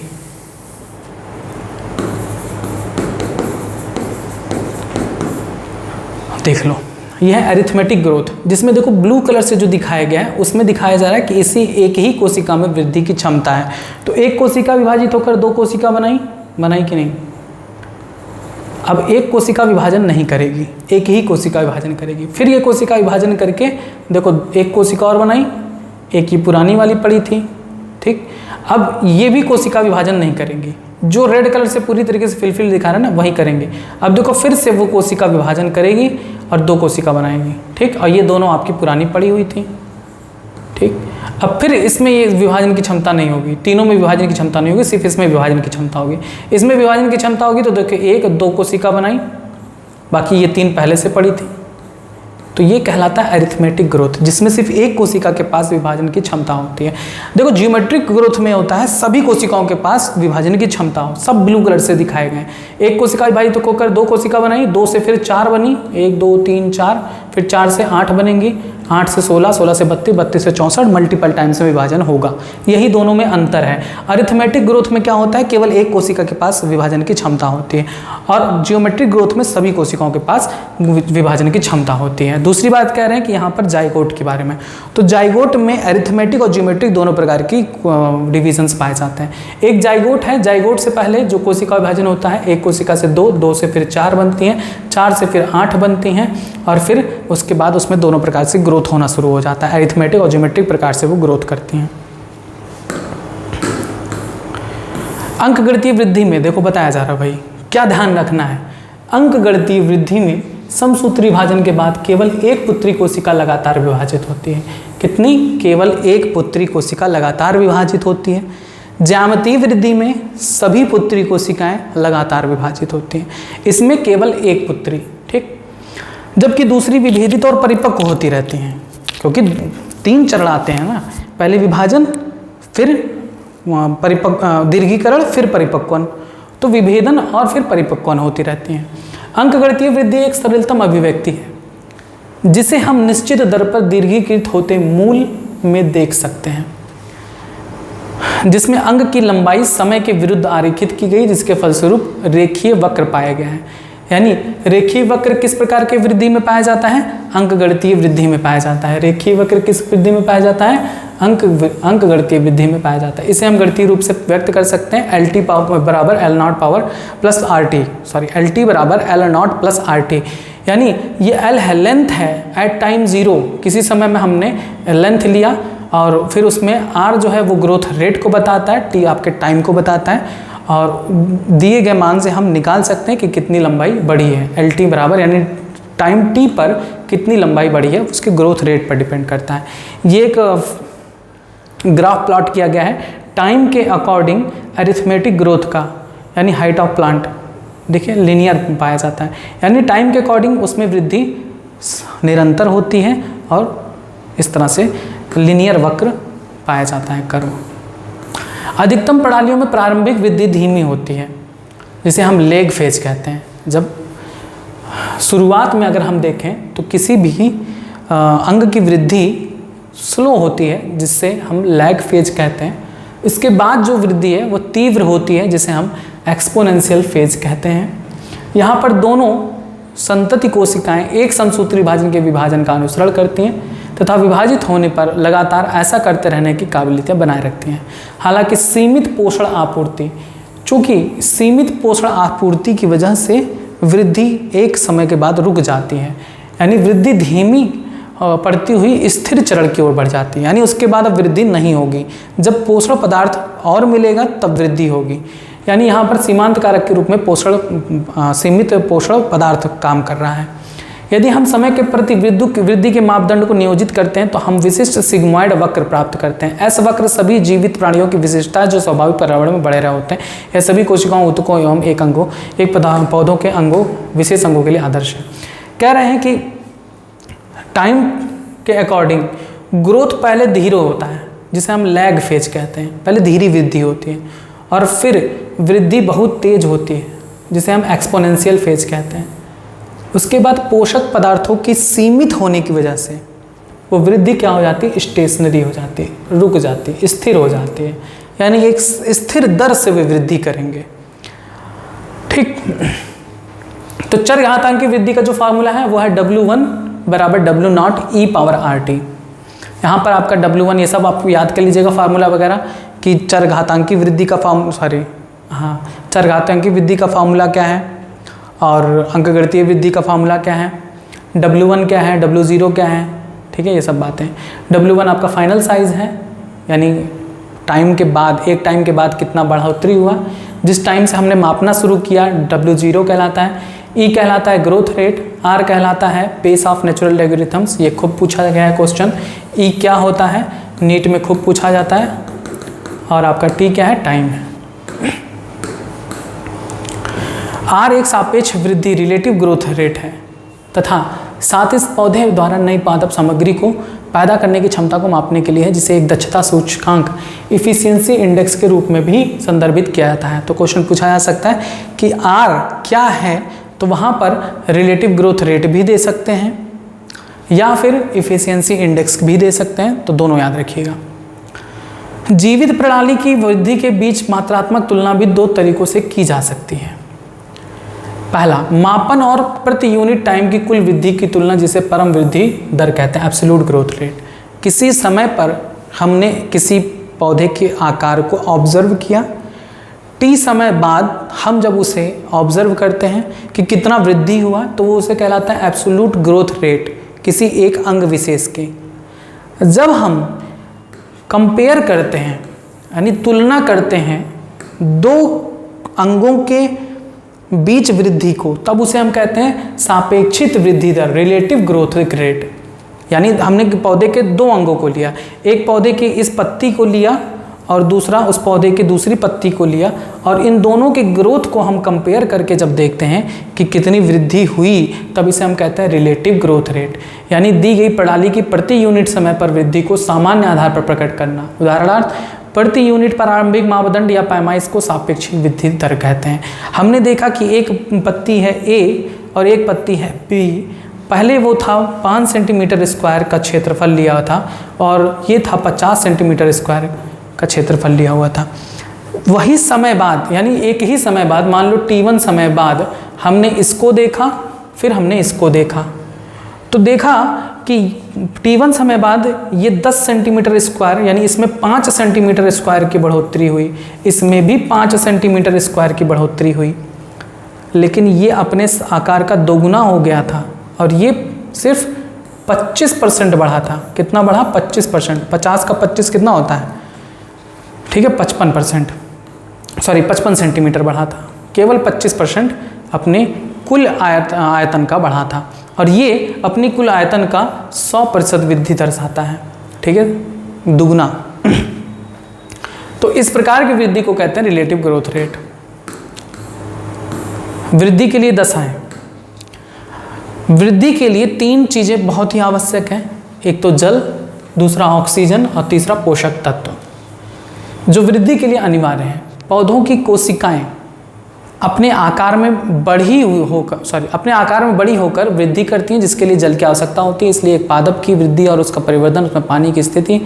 देख लो, यह है अरिथमेटिक ग्रोथ, जिसमें देखो ब्लू कलर से जो दिखाया गया है उसमें दिखाया जा रहा है कि इसी एक ही कोशिका में वृद्धि की क्षमता है। तो एक कोशिका विभाजित होकर 2 कोशिका बनाई कि नहीं? अब एक कोशिका विभाजन नहीं करेगी, एक ही कोशिका विभाजन करेगी। फिर ये कोशिका विभाजन करके देखो एक कोशिका और बनाई, एक ये पुरानी वाली पड़ी थी, ठीक। अब ये भी कोशिका विभाजन नहीं करेंगी, जो रेड कलर से पूरी तरीके से फिलफिल दिखा रहा है ना वही करेंगे। अब देखो फिर से वो कोशिका विभाजन करेगी और 2 कोशिका बनाएंगी, ठीक। और ये दोनों आपकी पुरानी पड़ी हुई थी, ठीक। अब फिर इसमें ये विभाजन की क्षमता नहीं होगी, तीनों में विभाजन की क्षमता नहीं होगी, सिर्फ इसमें विभाजन की क्षमता होगी। इसमें विभाजन की क्षमता होगी तो देखो 1-2 कोशिका बनाई, बाकी ये 3 पहले से पड़ी थी। तो ये कहलाता है अरिथमेटिक ग्रोथ, जिसमें सिर्फ एक कोशिका के पास विभाजन की क्षमता होती है। देखो जियोमेट्रिक ग्रोथ में होता है सभी कोशिकाओं के पास विभाजन की क्षमता हो, सब ब्लू कलर से दिखाए गए हैं। एक कोशिका विभाजित तो होकर 2 कोशिका बनाई, 2 से फिर 4 बनी, 1 2 3 4, फिर 4 से 8 बनेंगी, 8 से 16, 16 से 32, 32 से 64, मल्टीपल टाइम से विभाजन होगा। यही दोनों में अंतर है। अरिथमेटिक ग्रोथ में क्या होता है, केवल एक कोशिका के पास विभाजन की क्षमता होती है, और जियोमेट्रिक ग्रोथ में सभी कोशिकाओं के पास विभाजन की क्षमता होती है। दूसरी बात कह रहे हैं कि यहाँ पर जाइगोट के बारे में, तो जाइगोट में अरिथमेटिक और जियोमेट्रिक दोनों प्रकार की डिविजन्स पाए जाते हैं। एक जाइगोट है, जाइगोट से पहले जो कोशिका विभाजन होता है, एक कोशिका से 2, 2 से फिर 4 बनती हैं, 4 से फिर 8 बनती हैं, और फिर उसके बाद उसमें दोनों प्रकार से ग्रोथ होना शुरू हो जाता है। अरिथमेटिक और ज्योमेट्रिक प्रकार से वो ग्रोथ करती हैं। अंकगणितीय वृद्धि में देखो बताया जा रहा है भाई, क्या ध्यान रखना है। अंकगणितीय वृद्धि में समसूत्री विभाजन के बाद केवल एक पुत्री कोशिका लगातार विभाजित होती है। कितनी? केवल एक पुत्री कोशिका लगातार विभाजित होती है। ज्यामितीय वृद्धि में सभी पुत्री कोशिकाएं लगातार विभाजित होती हैं, इसमें केवल एक पुत्री, ठीक। जबकि दूसरी विभेदित और परिपक्व होती रहती हैं, क्योंकि 3 चरण आते हैं ना, पहले विभाजन, फिर दीर्घीकरण, फिर परिपक्वन, तो विभेदन और फिर परिपक्वन होती रहती हैं। अंकगणितीय वृद्धि एक सरलतम अभिव्यक्ति है जिसे हम निश्चित दर पर दीर्घीकृत होते मूल में देख सकते हैं, जिसमें अंग की लंबाई समय के विरुद्ध आरेखित की गई, जिसके फलस्वरूप रेखीय वक्र पाए गए हैं। यानी रेखीय वक्र किस प्रकार के वृद्धि में पाया जाता है? अंकगणितीय वृद्धि में पाया जाता है। रेखीय वक्र किस वृद्धि में पाया जाता है? अंकगणितीय वृद्धि में पाया जाता है। इसे हम गणितीय रूप से व्यक्त कर सकते हैं, LT बराबर L0 power plus RT, sorry LT बराबर L0 प्लस RT। यानी ये L है, लेंथ है एट टाइम 0, किसी समय में हमने लेंथ लिया और फिर उसमें R जो है वो ग्रोथ रेट को बताता है, T आपके टाइम को बताता है, और दिए गए मान से हम निकाल सकते हैं कि कितनी लंबाई बढ़ी है। LT बराबर यानी टाइम T पर कितनी लंबाई बढ़ी है उसके ग्रोथ रेट पर डिपेंड करता है। ये एक ग्राफ प्लॉट किया गया है टाइम के अकॉर्डिंग अरिथमेटिक ग्रोथ का, यानी हाइट ऑफ प्लांट देखिए लीनियर पाया जाता है, यानी टाइम के अकॉर्डिंग उसमें वृद्धि निरंतर होती है और इस तरह से लीनियर वक्र पाया जाता है, कर्व। अधिकतम प्रणालियों में प्रारंभिक वृद्धि धीमी होती है, जिसे हम लेग फेज कहते हैं। जब शुरुआत में अगर हम देखें तो किसी भी अंग की वृद्धि स्लो होती है, जिससे हम लैग फेज कहते हैं। इसके बाद जो वृद्धि है वो तीव्र होती है, जिसे हम एक्सपोनेंशियल फेज कहते हैं। यहाँ पर दोनों संतति कोशिकाएं एक समसूत्री विभाजन के विभाजन का अनुसरण करती हैं तथा विभाजित होने पर लगातार ऐसा करते रहने की काबिलियत बनाए रखती हैं। हालांकि सीमित पोषण आपूर्ति, चूँकि सीमित पोषण आपूर्ति की वजह से वृद्धि एक समय के बाद रुक जाती है, यानी वृद्धि धीमी पड़ती हुई स्थिर चरण की ओर बढ़ जाती है, यानी उसके बाद अब वृद्धि नहीं होगी। जब पोषण पदार्थ और मिलेगा तब वृद्धि होगी, यानी यहाँ पर सीमांत कारक के रूप में सीमित पोषण पदार्थ काम कर रहा है। यदि हम समय के प्रति वृद्धि के मापदंड को नियोजित करते हैं तो हम विशिष्ट सिग्मॉइड वक्र प्राप्त करते हैं। ऐसे वक्र सभी जीवित प्राणियों की विशिष्टता जो स्वाभाविक पर्यावरण में बढ़े रहे होते हैं। यह सभी कोशिकाओं, ऊतकों एवं एक पौधों के अंगों, विशेष अंगों के लिए आदर्श है। कह रहे हैं कि टाइम के अकॉर्डिंग ग्रोथ पहले धीरे होता है, जिसे हम लैग फेज कहते हैं। पहले धीरे वृद्धि होती है और फिर वृद्धि बहुत तेज होती है, जिसे हम एक्सपोनेंशियल फेज कहते हैं। उसके बाद पोषक पदार्थों की सीमित होने की वजह से वो वृद्धि क्या हो जाती है? स्टेशनरी हो जाती है, रुक जाती है, स्थिर हो जाती है, यानी एक स्थिर दर से वे वृद्धि करेंगे। ठीक, तो चरघातांकी वृद्धि का जो फार्मूला है वो है W1 बराबर W0 e पावर RT। यहाँ पर आपका W1 ये सब आप याद कर लीजिएगा फार्मूला वगैरह कि चरघातांकी वृद्धि का चरघातांकी वृद्धि का फार्मूला क्या है और अंकगणितीय वृद्धि का फार्मूला क्या है, W1 क्या है, W0 क्या है, ठीक है, ये सब बातें। W1 आपका फाइनल साइज़ है, यानी टाइम के बाद, एक टाइम के बाद कितना बढ़ोतरी हुआ, जिस टाइम से हमने मापना शुरू किया। W0 कहलाता है, E कहलाता है ग्रोथ रेट, R कहलाता है पेस ऑफ नेचुरल लॉगरिथम्स, ये खूब पूछा गया है क्वेश्चन। E क्या होता है, नीट में खूब पूछा जाता है। और आपका T क्या है, टाइम है। R एक सापेक्ष वृद्धि रिलेटिव ग्रोथ रेट है तथा साथ इस पौधे द्वारा नई पादप सामग्री को पैदा करने की क्षमता को मापने के लिए है, जिसे एक दक्षता सूचकांक इफिशियंसी इंडेक्स के रूप में भी संदर्भित किया जाता है। तो क्वेश्चन पूछा जा सकता है कि R क्या है, तो वहाँ पर रिलेटिव ग्रोथ रेट भी दे सकते हैं या फिर इफिशियंसी इंडेक्स भी दे सकते हैं, तो दोनों याद रखिएगा। जीवित प्रणाली की वृद्धि के बीच मात्रात्मक तुलना भी दो तरीकों से की जा सकती है। पहला, मापन और प्रति यूनिट टाइम की कुल वृद्धि की तुलना, जिसे परम वृद्धि दर कहते हैं, एब्सोल्यूट ग्रोथ रेट। किसी समय पर हमने किसी पौधे के आकार को ऑब्जर्व किया, T समय बाद हम जब उसे ऑब्जर्व करते हैं कि कितना वृद्धि हुआ, तो वो उसे कहलाता है एब्सोल्यूट ग्रोथ रेट किसी एक अंग विशेष के। जब हम कंपेयर करते हैं, यानी तुलना करते हैं दो अंगों के बीच वृद्धि को, तब उसे हम कहते हैं सापेक्षित वृद्धि दर, रिलेटिव ग्रोथ रेट। यानी हमने पौधे के दो अंगों को लिया, एक पौधे की इस पत्ती को लिया और दूसरा उस पौधे की दूसरी पत्ती को लिया, और इन दोनों के ग्रोथ को हम कंपेयर करके जब देखते हैं कि कितनी वृद्धि हुई, तब इसे हम कहते हैं रिलेटिव ग्रोथ रेट। यानी दी गई प्रणाली की प्रति यूनिट समय पर वृद्धि को सामान्य आधार पर प्रकट करना। उदाहरणार्थ, प्रति यूनिट प्रारंभिक मापदंड या पैमाइश को सापेक्षिक वृद्धि दर कहते हैं। हमने देखा कि एक पत्ती है A और एक पत्ती है B। पहले वो था 5 सेंटीमीटर स्क्वायर का क्षेत्रफल लिया था और ये था 50 सेंटीमीटर स्क्वायर का क्षेत्रफल लिया हुआ था। वही समय बाद, यानी एक ही समय बाद, मान लो T1 समय बाद हमने इसको देखा, फिर हमने इसको देखा, तो देखा कि T1 समय बाद ये 10 सेंटीमीटर स्क्वायर, यानी इसमें 5 सेंटीमीटर स्क्वायर की बढ़ोतरी हुई, इसमें भी 5 सेंटीमीटर स्क्वायर की बढ़ोतरी हुई, लेकिन ये अपने आकार का दोगुना हो गया था और ये सिर्फ 25% बढ़ा था। कितना बढ़ा? 25%। 50 का 25 कितना होता है? ठीक है, 55%, सॉरी 55 सेंटीमीटर बढ़ा था। केवल 25% अपने कुल आयतन का बढ़ा था, और ये अपनी कुल आयतन का 100% वृद्धि दर्शाता है। ठीक है, दुगुना। तो इस प्रकार की वृद्धि को कहते हैं रिलेटिव ग्रोथ रेट। वृद्धि के लिए दशाएं। वृद्धि के लिए 3 चीज़ें बहुत ही आवश्यक हैं, एक तो जल, दूसरा ऑक्सीजन और तीसरा पोषक तत्व, जो वृद्धि के लिए अनिवार्य हैं। पौधों की कोशिकाएं अपने आकार में बड़ी होकर वृद्धि करती हैं, जिसके लिए जल की आवश्यकता होती है। इसलिए एक पादप की वृद्धि और उसका परिवर्तन उसमें पानी की स्थिति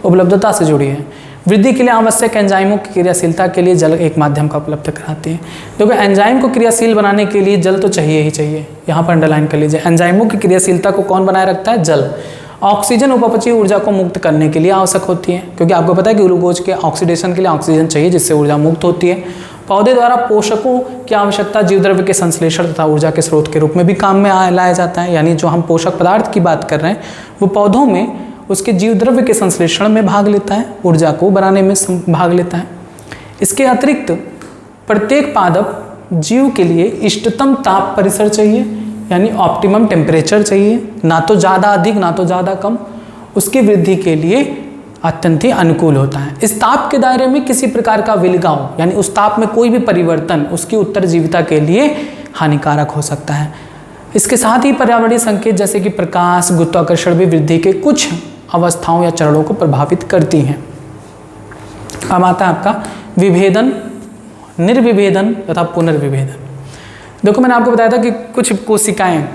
उपलब्धता से जुड़ी है। वृद्धि के लिए आवश्यक एंजाइमों की क्रियाशीलता के लिए जल एक माध्यम का उपलब्ध कराती है। क्योंकि एंजाइम को क्रियाशील बनाने के लिए जल तो चाहिए ही चाहिए। यहाँ पर अंडरलाइन कर लीजिए, एंजाइमों की क्रियाशीलता को कौन बनाए रखता है? जल। ऑक्सीजन उपापचयी ऊर्जा को मुक्त करने के लिए आवश्यक होती है, क्योंकि आपको पता है कि ग्लूकोज के ऑक्सीडेशन के लिए ऑक्सीजन चाहिए, जिससे ऊर्जा मुक्त होती है। पौधे द्वारा पोषकों की आवश्यकता जीवद्रव्य के संश्लेषण तथा ऊर्जा के स्रोत के रूप में भी काम में लाया जाता है। यानी जो हम पोषक पदार्थ की बात कर रहे हैं, वो पौधों में उसके जीवद्रव्य के संश्लेषण में भाग लेता है, ऊर्जा को बनाने में भाग लेता है। इसके अतिरिक्त प्रत्येक पादप जीव के लिए इष्टतम ताप परिसर चाहिए, यानी ऑप्टिमम टेम्परेचर चाहिए, ना तो ज़्यादा अधिक ना तो ज़्यादा कम। उसकी वृद्धि के लिए अत्यंत ही अनुकूल होता है। इस ताप के दायरे में किसी प्रकार का विलगाव, यानी उस ताप में कोई भी परिवर्तन उसकी उत्तरजीविता के लिए हानिकारक हो सकता है। इसके साथ ही पर्यावरणीय संकेत जैसे कि प्रकाश, गुरुत्वाकर्षण भी वृद्धि के कुछ अवस्थाओं या चरणों को प्रभावित करती हैं। अब आता है आपका विभेदन, निर्विभेदन तथा पुनर्विभेदन। देखो, मैंने आपको बताया था कि कुछ कोशिकाएं,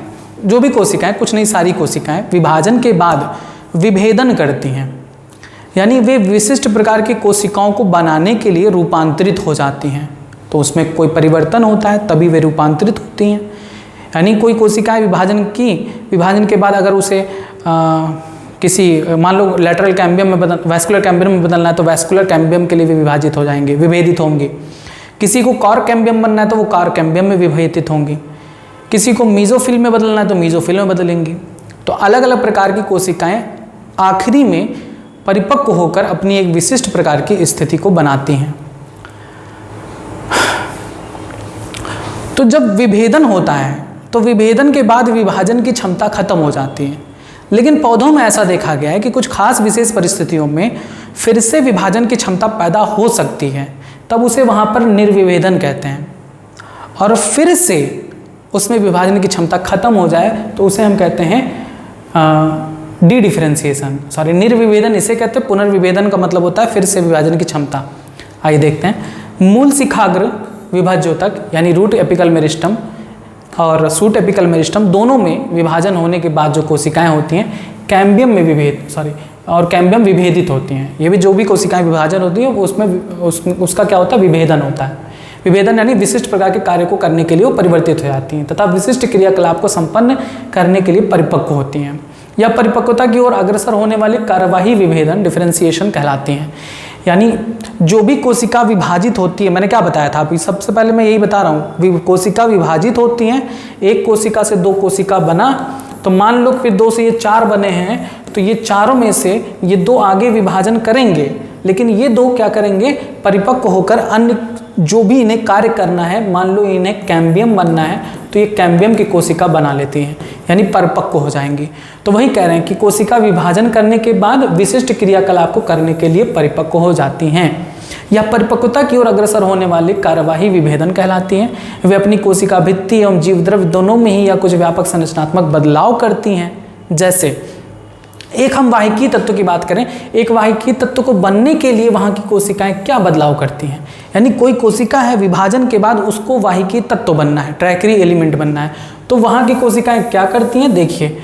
जो भी कोशिकाएं, कुछ नहीं सारी कोशिकाएं विभाजन के बाद विभेदन करती हैं, यानी वे विशिष्ट प्रकार की कोशिकाओं को बनाने के लिए रूपांतरित हो जाती हैं। तो उसमें कोई परिवर्तन होता है तभी वे रूपांतरित होती हैं। यानी कोई कोशिकाएं विभाजन के बाद अगर उसे किसी, मान लो लेटरल कैम्बियम में वैस्कुलर कैम्बियम में बदलना है, तो वैस्कुलर कैम्बियम के लिए वे विभाजित हो जाएंगे, विभेदित होंगे। किसी को कॉर्क कैम्बियम बनना है तो वो कॉर्क कैम्बियम में विभेदित होंगी। किसी को मीजोफिल में बदलना है तो मीजोफिल में बदलेंगी। तो अलग अलग प्रकार की कोशिकाएं आखिरी में परिपक्व होकर अपनी एक विशिष्ट प्रकार की स्थिति को बनाती हैं। तो जब विभेदन होता है तो विभेदन के बाद विभाजन की क्षमता खत्म हो जाती है, लेकिन पौधों में ऐसा देखा गया है कि कुछ खास विशेष परिस्थितियों में फिर से विभाजन की क्षमता पैदा हो सकती है, तब उसे वहाँ पर निर्विभेदन कहते हैं। और फिर से उसमें विभाजन की क्षमता खत्म हो जाए तो उसे हम कहते हैं डी डिफरेंशिएशन, सॉरी निर्विभेदन इसे कहते हैं। पुनर्विभेदन का मतलब होता है फिर से विभाजन की क्षमता। आइए देखते हैं। मूल शिखाग्र विभाज्योतक यानी रूट एपिकल मेरिस्टम और सूट एपिकल मेरिस्टम दोनों में विभाजन होने के बाद जो कोशिकाएं होती हैं कैम्बियम में कैम्बियम विभेदित होती हैं। ये भी जो भी कोशिकाएं विभाजन होती हैं वो उसका क्या होता है, विभेदन होता है। विभेदन यानी विशिष्ट प्रकार के कार्य को करने के लिए वो परिवर्तित हो जाती हैं तथा विशिष्ट क्रियाकलाप को संपन्न करने के लिए परिपक्व होती हैं। या परिपक्वता की ओर अग्रसर होने वाली कार्यवाही विभेदन डिफरेंशिएशन कहलाती हैं। यानी जो भी कोशिका विभाजित होती है, मैंने क्या बताया था अभी, सबसे पहले मैं यही बता रहा हूँ, कोशिका विभाजित होती हैं। एक कोशिका से दो कोशिका बना, तो मान लो फिर दो से ये चार बने हैं, तो ये चारों में से ये दो आगे विभाजन करेंगे, लेकिन ये दो क्या करेंगे, परिपक्व होकर अन्य जो भी इन्हें कार्य करना है, मान लो इन्हें कैम्बियम बनना है, तो ये कैम्बियम की कोशिका बना लेती हैं, यानी परिपक्व हो जाएंगी। तो वही कह रहे हैं कि कोशिका विभाजन करने के बाद विशिष्ट क्रियाकलाप को करने के लिए परिपक्व हो जाती हैं। या परिपक्वता की ओर अग्रसर होने वाली कार्यवाही विभेदन कहलाती हैं। वे अपनी कोशिका भित्ति एवं जीवद्रव्य दोनों में ही या कुछ व्यापक संरचनात्मक बदलाव करती हैं। जैसे एक हम वाहिकीय तत्व की बात करें, एक वाहिकीय तत्व को बनने के लिए वहाँ की कोशिकाएं क्या बदलाव करती हैं। यानी कोई कोशिका है, विभाजन के बाद उसको वाहिकीय तत्व बनना है, ट्रैकरी एलिमेंट बनना है, तो वहाँ की कोशिकाएं क्या करती हैं, देखिए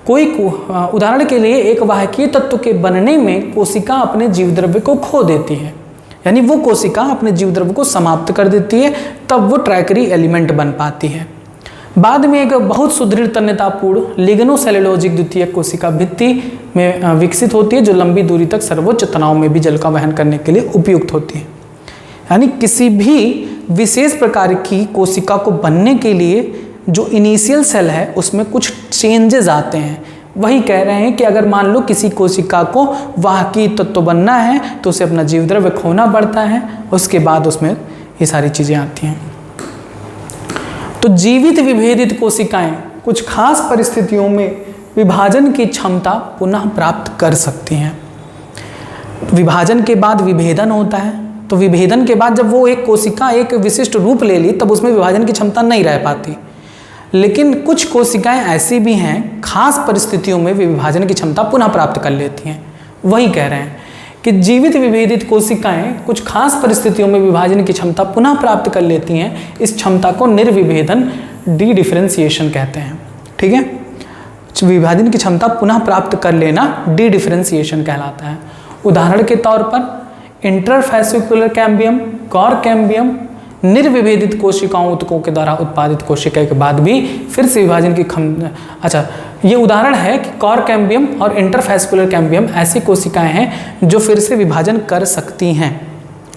उदाहरण के लिए एक वाहिकीय तत्व के बनने में कोशिका अपने जीवद्रव्य को खो देती है, यानी वो कोशिका अपने जीवद्रव्य को समाप्त कर देती है, तब वो ट्रैकरी एलिमेंट बन पाती है। बाद में एक बहुत सुदृढ़ तन्यतापूर्ण लिग्नोसेलुलोजिक द्वितीयक कोशिका भित्ति में विकसित होती है, जो लंबी दूरी तक सर्वोच्च तनाव में भी जल का वहन करने के लिए उपयुक्त होती है। यानी किसी भी विशेष प्रकार की कोशिका को बनने के लिए जो इनिशियल सेल है उसमें कुछ चेंजेस आते हैं। वही कह रहे हैं कि अगर मान लो किसी कोशिका को वाहकीय तत्व बनना है तो उसे अपना जीवद्रव्य खोना पड़ता है, उसके बाद उसमें ये सारी चीज़ें आती हैं। तो जीवित विभेदित कोशिकाएं कुछ खास परिस्थितियों में विभाजन की क्षमता पुनः प्राप्त कर सकती हैं। विभाजन के बाद विभेदन होता है, तो विभेदन के बाद जब वो एक कोशिका एक विशिष्ट रूप ले ली तब उसमें विभाजन की क्षमता नहीं रह पाती। लेकिन कुछ कोशिकाएं ऐसी भी हैं खास परिस्थितियों में विभाजन की क्षमता पुनः प्राप्त कर लेती हैं। वही कह रहे हैं कि जीवित विभेदित कोशिकाएं कुछ खास परिस्थितियों में विभाजन की क्षमता पुनः प्राप्त कर लेती हैं। इस क्षमता को निर्विभेदन डी डिफरेंशिएशन कहते हैं। ठीक है, विभाजन की क्षमता पुनः प्राप्त कर लेना डी डिफरेंशिएशन कहलाता है। उदाहरण के तौर पर इंटरफेसिकुलर कैम्बियम, कॉर कैम्बियम निर्विभेदित कोशिकाओं ऊतकों के द्वारा उत्पादित कोशिका के बाद भी फिर से विभाजन की ये उदाहरण है कि कॉर कैम्बियम और इंटरफेसिकुलर कैम्बियम ऐसी कोशिकाएं हैं जो फिर से विभाजन कर सकती हैं।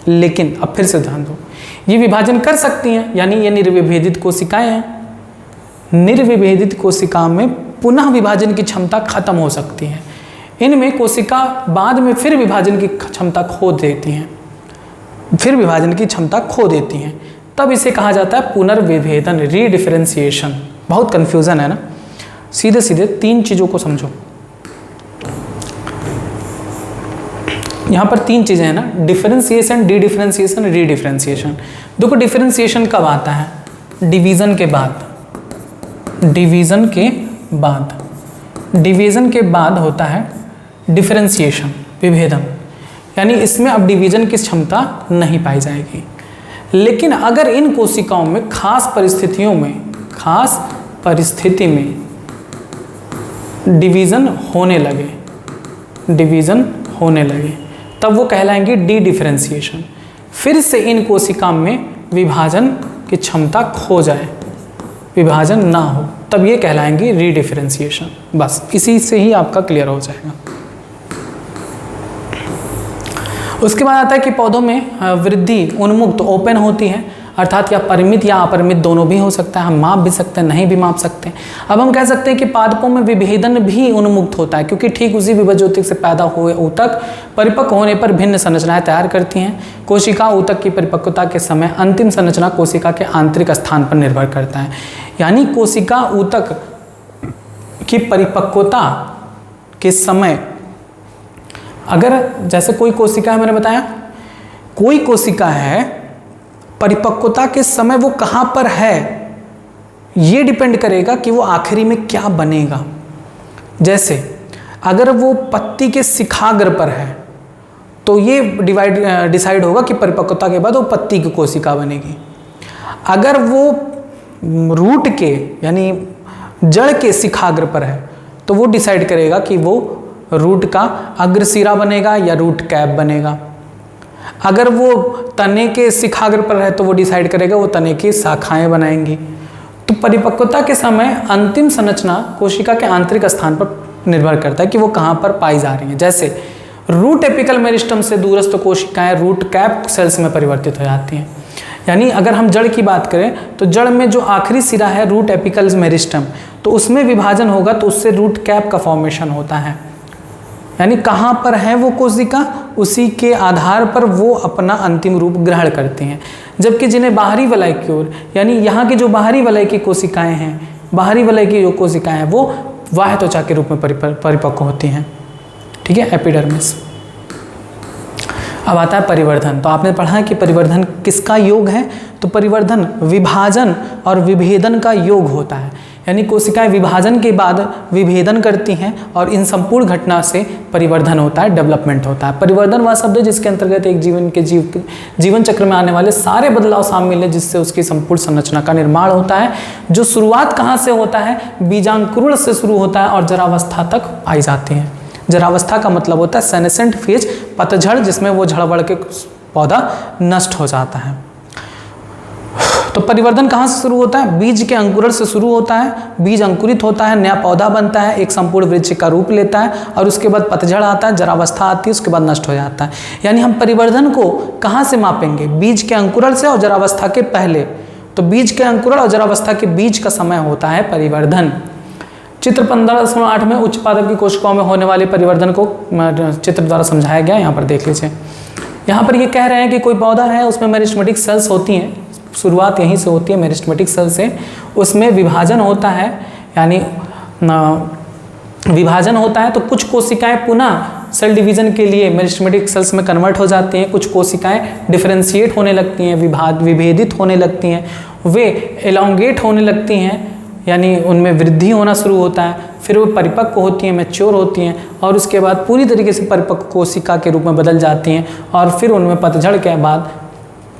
लेकिन अब फिर से ध्यान दो, ये विभाजन कर सकती हैं यानी ये निर्विभेदित कोशिकाएं हैं। निर्विभेदित कोशिका में पुनः विभाजन की क्षमता खत्म हो सकती है। इनमें कोशिका बाद में फिर विभाजन की क्षमता खो देती हैं, तब इसे कहा जाता है पुनर्विभेदन, रीडिफरेंशिएशन। बहुत कंफ्यूजन है ना, सीधे सीधे तीन चीज़ों को समझो। यहाँ पर तीन चीज़ें हैं ना, डिफरेंशिएशन, डी डिफरेंशिएशन, रीडिफरेंशिएशन। देखो डिफरेंशिएशन कब आता है, डिवीज़न के बाद। डिवीज़न के बाद होता है डिफरेंशिएशन, विभेदन, यानी इसमें अब डिवीज़न की क्षमता नहीं पाई जाएगी। लेकिन अगर इन कोशिकाओं में खास परिस्थिति में डिवीज़न होने लगे तब वो कहलाएंगे डी डिफरेंशिएशन। फिर से इन कोशिका में विभाजन की क्षमता खो जाए, विभाजन ना हो, तब ये कहलाएंगे रीडिफरेंशिएशन। बस इसी से ही आपका क्लियर हो जाएगा। उसके बाद आता है कि पौधों में वृद्धि उन्मुक्त ओपन होती है अर्थात या परिमित या अपरिमित दोनों भी हो सकता है, हम माप भी सकते हैं, नहीं भी माप सकते हैं। अब हम कह सकते हैं कि पादपों में विभेदन भी उन्मुक्त होता है, क्योंकि ठीक उसी विभज्योतिक से पैदा हुए ऊतक परिपक्व होने पर भिन्न संरचनाएं तैयार करती हैं। कोशिका ऊतक की परिपक्वता के समय अंतिम संरचना कोशिका के आंतरिक स्थान पर निर्भर करता है। यानी कोशिका ऊतक की परिपक्वता के समय, अगर जैसे कोई कोशिका है, मैंने बताया कोई कोशिका है, परिपक्वता के समय वो कहाँ पर है ये डिपेंड करेगा कि वो आखिरी में क्या बनेगा। जैसे अगर वो पत्ती के शिखाग्र पर है तो ये डिसाइड होगा कि परिपक्वता के बाद वो पत्ती की कोशिका बनेगी। अगर वो रूट के यानी जड़ के शिखाग्र पर है तो वो डिसाइड करेगा कि वो रूट का अग्रसिरा बनेगा या रूट कैप बनेगा। अगर वो तने के शिखाग्र पर है तो वो डिसाइड करेगा वो तने की शाखाएं बनाएंगी। तो परिपक्वता के समय अंतिम संरचना कोशिका के आंतरिक स्थान पर निर्भर करता है कि वो कहाँ पर पाई जा रही है। जैसे रूट एपिकल मेरिस्टम से दूरस्थ कोशिकाएं रूट कैप सेल्स में परिवर्तित हो जाती हैं। यानी अगर हम जड़ की बात करें तो जड़ में जो आखिरी सिरा है रूट एपिकल मेरिस्टम, तो उसमें विभाजन होगा तो उससे रूट कैप का फॉर्मेशन होता है। यानी कहाँ पर है वो कोशिका, उसी के आधार पर वो अपना अंतिम रूप ग्रहण करते हैं। जबकि जिन्हें बाहरी वलय की ओर, यानी यहाँ की जो बाहरी वलय की कोशिकाएं हैं, बाहरी वलय की जो कोशिकाएं हैं वो बाह्य त्वचा के रूप में परिपक्व होती हैं। ठीक है, एपिडर्मिस। अब आता है परिवर्धन। तो आपने पढ़ा है कि परिवर्धन किसका योग है, तो परिवर्धन विभाजन और विभेदन का योग होता है। यानी कोशिकाएं विभाजन के बाद विभेदन करती हैं और इन संपूर्ण घटना से परिवर्धन होता है, डेवलपमेंट होता है। परिवर्धन वह शब्द है जिसके अंतर्गत एक जीवन चक्र में आने वाले सारे बदलाव शामिल है, जिससे उसकी संपूर्ण संरचना का निर्माण होता है। जो शुरुआत कहाँ से होता है, बीजांकुरण से शुरू होता है और जरावस्था तक पाई जाती है। जरावस्था का मतलब होता है सेनेसेंट फेज, पतझड़, जिसमें वो झड़ बढ़ के पौधा नष्ट हो जाता है। तो परिवर्धन कहाँ से शुरू होता है, बीज के अंकुरण से शुरू होता है। बीज अंकुरित होता है, नया पौधा बनता है, एक संपूर्ण वृक्ष का रूप लेता है और उसके बाद पतझड़ आता है, जरावस्था आती है, उसके बाद नष्ट हो जाता है। यानी हम परिवर्धन को कहाँ से मापेंगे, बीज के अंकुरण से और जरावस्था के पहले। तो बीज के अंकुरण और जरावस्था के बीच का समय होता है परिवर्धन। चित्र 15.8 में उच्च पादप की कोशिकाओं में होने वाले परिवर्धन को चित्र द्वारा समझाया गया। यहाँ पर देख लीजिए, यहाँ पर ये कह रहे हैं कि कोई पौधा है, उसमें मेरिस्टेमेटिक सेल्स होती हैं, शुरुआत यहीं से होती है मेरिस्टेमेटिक सेल से। उसमें विभाजन होता है, यानी विभाजन होता है तो कुछ कोशिकाएं पुनः सेल डिवीजन के लिए मेरिस्टेमेटिक सेल्स में कन्वर्ट हो जाती हैं, कुछ कोशिकाएं डिफरेंशिएट होने लगती हैं, विभेदित होने लगती हैं, वे एलोंगेट होने लगती हैं, यानी उनमें वृद्धि होना शुरू होता है। फिर वो परिपक्व होती हैं, मैच्योर होती हैं और उसके बाद पूरी तरीके से परिपक्व कोशिका के रूप में बदल जाती हैं और फिर उनमें पतझड़ के बाद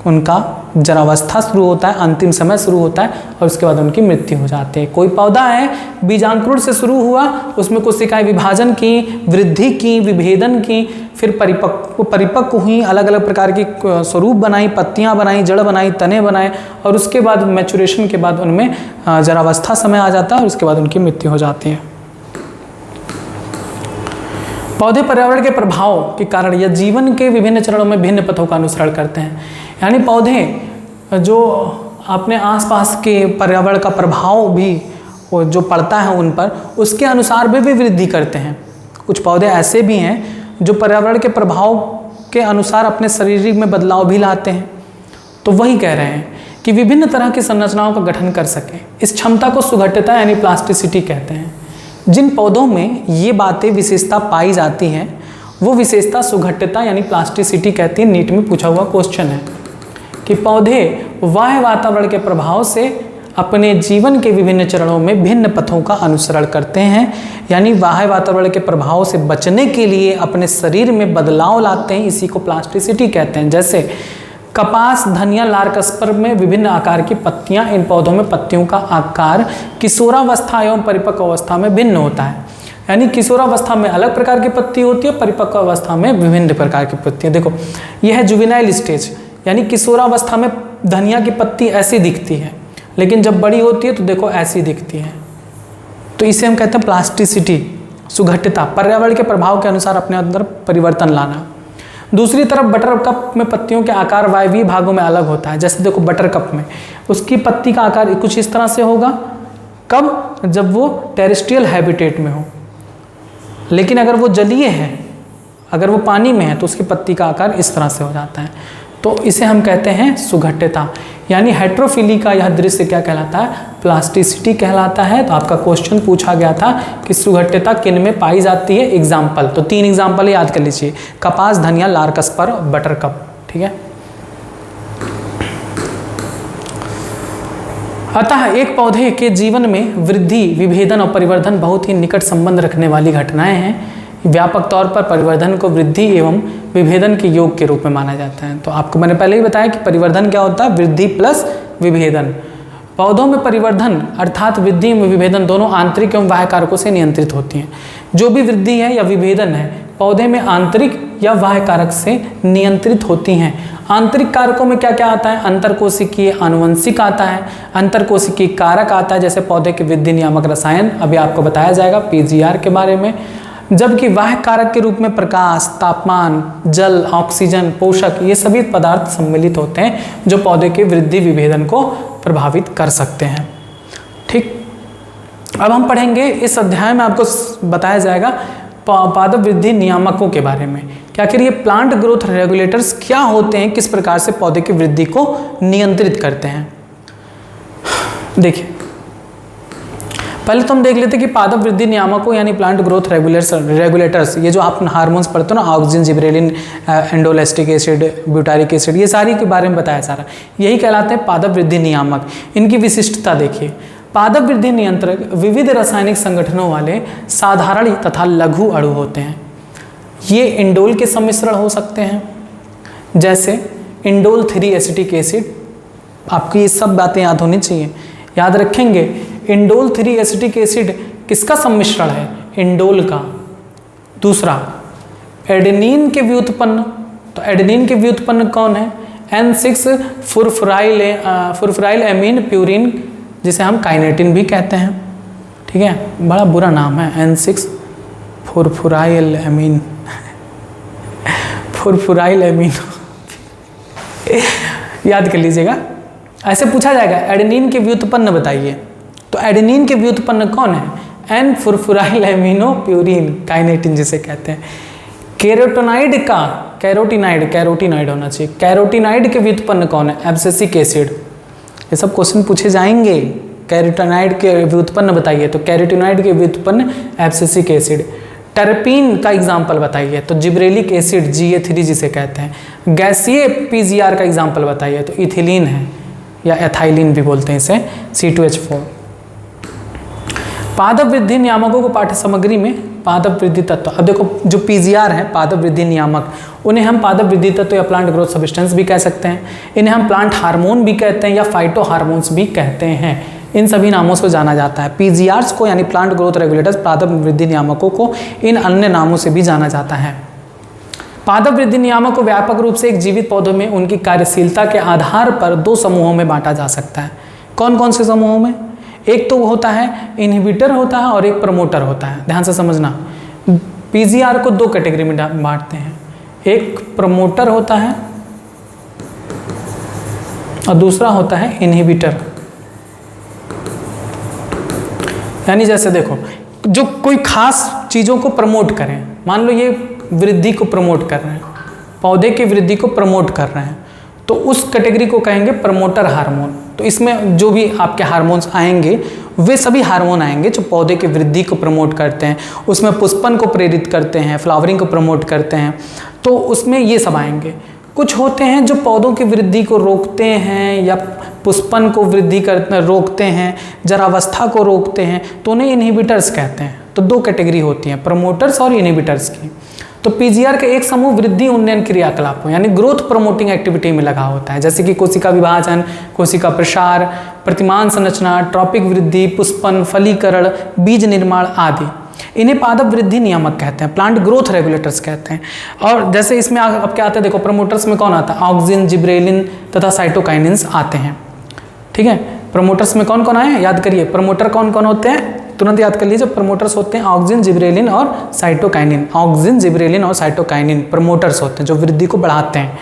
उनका जरावस्था शुरू होता है, अंतिम समय शुरू होता है और उसके बाद उनकी मृत्यु हो जाती है। कोई पौधा है, बीजांकुरण से शुरू हुआ, उसमें कोशिकाएं विभाजन की, वृद्धि की, विभेदन की, फिर परिपक्व हुई, अलग अलग प्रकार की स्वरूप बनाई, पत्तियां बनाई, जड़ बनाई, तने बनाए और उसके बाद मैचुरेशन के बाद उनमें जरावस्था समय आ जाता है और उसके बाद उनकी मृत्यु हो जाती है। पौधे पर्यावरण के प्रभाव के कारण या जीवन के विभिन्न चरणों में भिन्न पथों का अनुसरण करते हैं। यानी पौधे जो अपने आसपास के पर्यावरण का प्रभाव भी जो पड़ता है उन पर, उसके अनुसार भी वृद्धि करते हैं। कुछ पौधे ऐसे भी हैं जो पर्यावरण के प्रभाव के अनुसार अपने शरीर में बदलाव भी लाते हैं। तो वही कह रहे हैं कि विभिन्न तरह की संरचनाओं का गठन कर सकें। इस क्षमता को सुघट्यता यानी प्लास्टिसिटी कहते हैं। जिन पौधों में ये बातें विशेषता पाई जाती हैं वो विशेषता सुघट्यता यानी प्लास्टिसिटी कहती है। नीट में पूछा हुआ क्वेश्चन है कि पौधे बाह्य वातावरण के प्रभाव से अपने जीवन के विभिन्न चरणों में भिन्न पथों का अनुसरण करते हैं, यानी बाह्य वातावरण के प्रभाव से बचने के लिए अपने शरीर में बदलाव लाते हैं। इसी को प्लास्टिसिटी कहते हैं। जैसे कपास, धनिया, लार्कस्पर में विभिन्न आकार की पत्तियां, इन पौधों में पत्तियों का आकार किशोरावस्था एवं परिपक्व अवस्था में भिन्न होता है। यानी किशोरावस्था में अलग प्रकार की पत्ती होती है, परिपक्व अवस्था में विभिन्न प्रकार की पत्तियां। देखो यह है जुवेनाइल स्टेज, यानी किशोरावस्था में धनिया की पत्ती ऐसी दिखती है, लेकिन जब बड़ी होती है तो देखो ऐसी दिखती है। तो इसे हम कहते हैं प्लास्टिसिटी, सुघट्यता, पर्यावरण के प्रभाव के अनुसार अपने अंदर परिवर्तन लाना। दूसरी तरफ बटर कप में पत्तियों के आकार वायवीय भागों में अलग होता है। जैसे देखो बटर कप में उसकी पत्ती का आकार कुछ इस तरह से होगा, कब? जब वो टेरेस्ट्रियल हैबिटेट में हो। लेकिन अगर वो जलीय है, अगर वो पानी में है, तो उसकी पत्ती का आकार इस तरह से हो जाता है। तो इसे हम कहते हैं सुघट्यता। यानी हेट्रोफिली का यह दृश्य क्या कहलाता है? प्लास्टिसिटी कहलाता है। तो आपका क्वेश्चन पूछा गया था कि सुघट्यता किन में पाई जाती है? एग्जाम्पल, तो 3 एग्जाम्पल याद कर लीजिए, कपास, धनिया, लार्कस्पर और बटर कप। ठीक है। अतः एक पौधे के जीवन में वृद्धि, विभेदन और परिवर्धन बहुत ही निकट संबंध रखने वाली घटनाएं हैं। व्यापक तौर पर परिवर्धन को वृद्धि एवं विभेदन के योग के रूप में माना जाता है। तो आपको मैंने पहले ही बताया कि परिवर्धन क्या होता है? वृद्धि प्लस विभेदन। पौधों में परिवर्धन अर्थात वृद्धि एवं विभेदन दोनों आंतरिक एवं बाह्य कारकों से नियंत्रित होती हैं। जो भी वृद्धि है या विभेदन है पौधे में आंतरिक या बाह्य कारक से नियंत्रित होती हैं। आंतरिक कारकों में क्या क्या आता है? अंतरकोशिकीय आनुवंशिक आता है, अंतरकोशिकीय कारक आता है, जैसे पौधे के वृद्धि नियामक रसायन, अभी आपको बताया जाएगा पीजीआर के बारे में। जबकि बाह्य कारक के रूप में प्रकाश, तापमान, जल, ऑक्सीजन, पोषक, ये सभी पदार्थ सम्मिलित होते हैं जो पौधे के वृद्धि विभेदन को प्रभावित कर सकते हैं। ठीक, अब हम पढ़ेंगे इस अध्याय में आपको बताया जाएगा पादप वृद्धि नियामकों के बारे में कि आखिर ये प्लांट ग्रोथ रेगुलेटर्स क्या होते हैं, किस प्रकार से पौधे की वृद्धि को नियंत्रित करते हैं। देखिए, पहले तो हम देख लेते हैं कि पादप वृद्धि नियामकों यानी प्लांट ग्रोथ रेगुलेटर्स, ये जो आप हार्मोन्स पढ़ते हो ना, auxin, gibberellin, indoleacetic acid, butyric acid, ये सारी के बारे में बताया सारा, यही कहलाते हैं पादप वृद्धि नियामक। इनकी विशिष्टता देखिए, पादप वृद्धि नियंत्रक विविध रासायनिक संगठनों वाले साधारण तथा लघु अणु होते हैं। ये इंडोल के सम्मिश्रण हो सकते हैं, जैसे इंडोल 3 एसिटिक एसिड। आपकी ये सब बातें याद होनी चाहिए, याद रखेंगे। इंडोल 3 एसिटिक एसिड किसका सम्मिश्रण है? इंडोल का। दूसरा, एडेनिन के व्युत्पन्न, तो एडेनिन के व्युत्पन्न कौन है? N6 फुरफुराइल एमीन प्यूरिन, जिसे हम काइनेटिन भी कहते हैं। ठीक है, बड़ा बुरा नाम है N6 फुरफुराइल एमीन फुरफुराइल एमीन याद कर लीजिएगा, ऐसे पूछा जाएगा। एडेनिन के व्युत्पन्न बताइए, तो एडेनिन के व्युत्पन्न कौन है? N फुरफुराइल एमिनो प्यूरिन, काइनेटिन जिसे कहते हैं। कैरोटिनाइड का, कैरोटिनाइड होना चाहिए, कैरोटिनाइड के व्युत्पन्न कौन है? Abscisic acid. ये सब क्वेश्चन पूछे जाएंगे। कैरोटिनाइड के व्युत्पन्न बताइए, तो कैरोटिनाइड के व्युत्पन्न एब्सिसिक एसिड। टर्पीन का एग्जाम्पल बताइए, तो जिब्रेलिक एसिड Ga3 जिसे कहते हैं। गैसीय पीजीआर का एग्जाम्पल बताइए, तो इथिलीन है या एथाइलिन भी बोलते हैं इसे, C2H4। पादप वृद्धि नियामकों को पाठ्य सामग्री में पादप वृद्धि तत्व, अब देखो जो पीजीआर है पादप वृद्धि नियामक, उन्हें हम पादप वृद्धि तत्व या प्लांट ग्रोथ सब्सटेंस भी कह सकते हैं। इन्हें हम प्लांट हार्मोन भी कहते हैं या फाइटो हार्मोन्स भी कहते हैं। इन सभी नामों से जाना जाता है। पीजीआर्स को यानी प्लांट ग्रोथ रेगुलेटर्स, पादप वृद्धि नियामकों को इन अन्य नामों से भी जाना जाता है। पादप वृद्धि नियामक को व्यापक रूप से एक जीवित पौधों में उनकी कार्यशीलता के आधार पर 2 समूहों में बांटा जा सकता है। कौन कौन से समूहों में? एक तो होता है इनहिबिटर होता है और एक प्रमोटर होता है। ध्यान से समझना, पीजीआर को 2 कैटेगरी में बांटते हैं, एक प्रमोटर होता है और दूसरा होता है इनहिबिटर। यानी जैसे देखो, जो कोई खास चीज़ों को प्रमोट करें, मान लो ये वृद्धि को प्रमोट कर रहे हैं, पौधे की वृद्धि को प्रमोट कर रहे हैं, तो उस कैटेगरी को कहेंगे प्रमोटर हार्मोन। तो इसमें जो भी आपके हार्मोन्स आएंगे वे सभी हार्मोन आएंगे जो पौधे की वृद्धि को प्रमोट करते हैं, उसमें पुष्पन को प्रेरित करते हैं, फ्लावरिंग को प्रमोट करते हैं, तो उसमें ये सब आएंगे। कुछ होते हैं जो पौधों की वृद्धि को रोकते हैं या पुष्पन को वृद्धि करते रोकते हैं, जरावस्था को रोकते हैं, तो उन्हें इनहिबिटर्स कहते हैं। तो 2 कैटेगरी होती हैं, प्रमोटर्स और इनहिबिटर्स की। तो पीजीआर का एक समूह वृद्धि उन्नयन क्रियाकलापों यानी ग्रोथ प्रमोटिंग एक्टिविटी में लगा होता है, जैसे कि कोशिका विभाजन, कोशिका प्रसार, प्रतिमान संरचना, ट्रॉपिक वृद्धि, पुष्पन, फलीकरण, बीज निर्माण आदि। इन्हें पादप वृद्धि नियामक कहते हैं, प्लांट ग्रोथ रेगुलेटर्स कहते हैं। और जैसे इसमें अब क्या आता है, देखो प्रमोटर्स में कौन आता है? ऑक्सिन, जिब्रेलिन तथा साइटोकाइनिन्स आते हैं। ठीक है, प्रमोटर्स में कौन कौन आए हैं याद करिए। प्रमोटर कौन कौन होते हैं? तुरंत याद कर लीजिए, प्रमोटर्स होते हैं ऑक्सिन, जिबरेलिन और साइटोकाइनिन। ऑक्सिन, जिबरेलिन और साइटोकाइनिन प्रमोटर्स होते हैं जो वृद्धि को बढ़ाते हैं,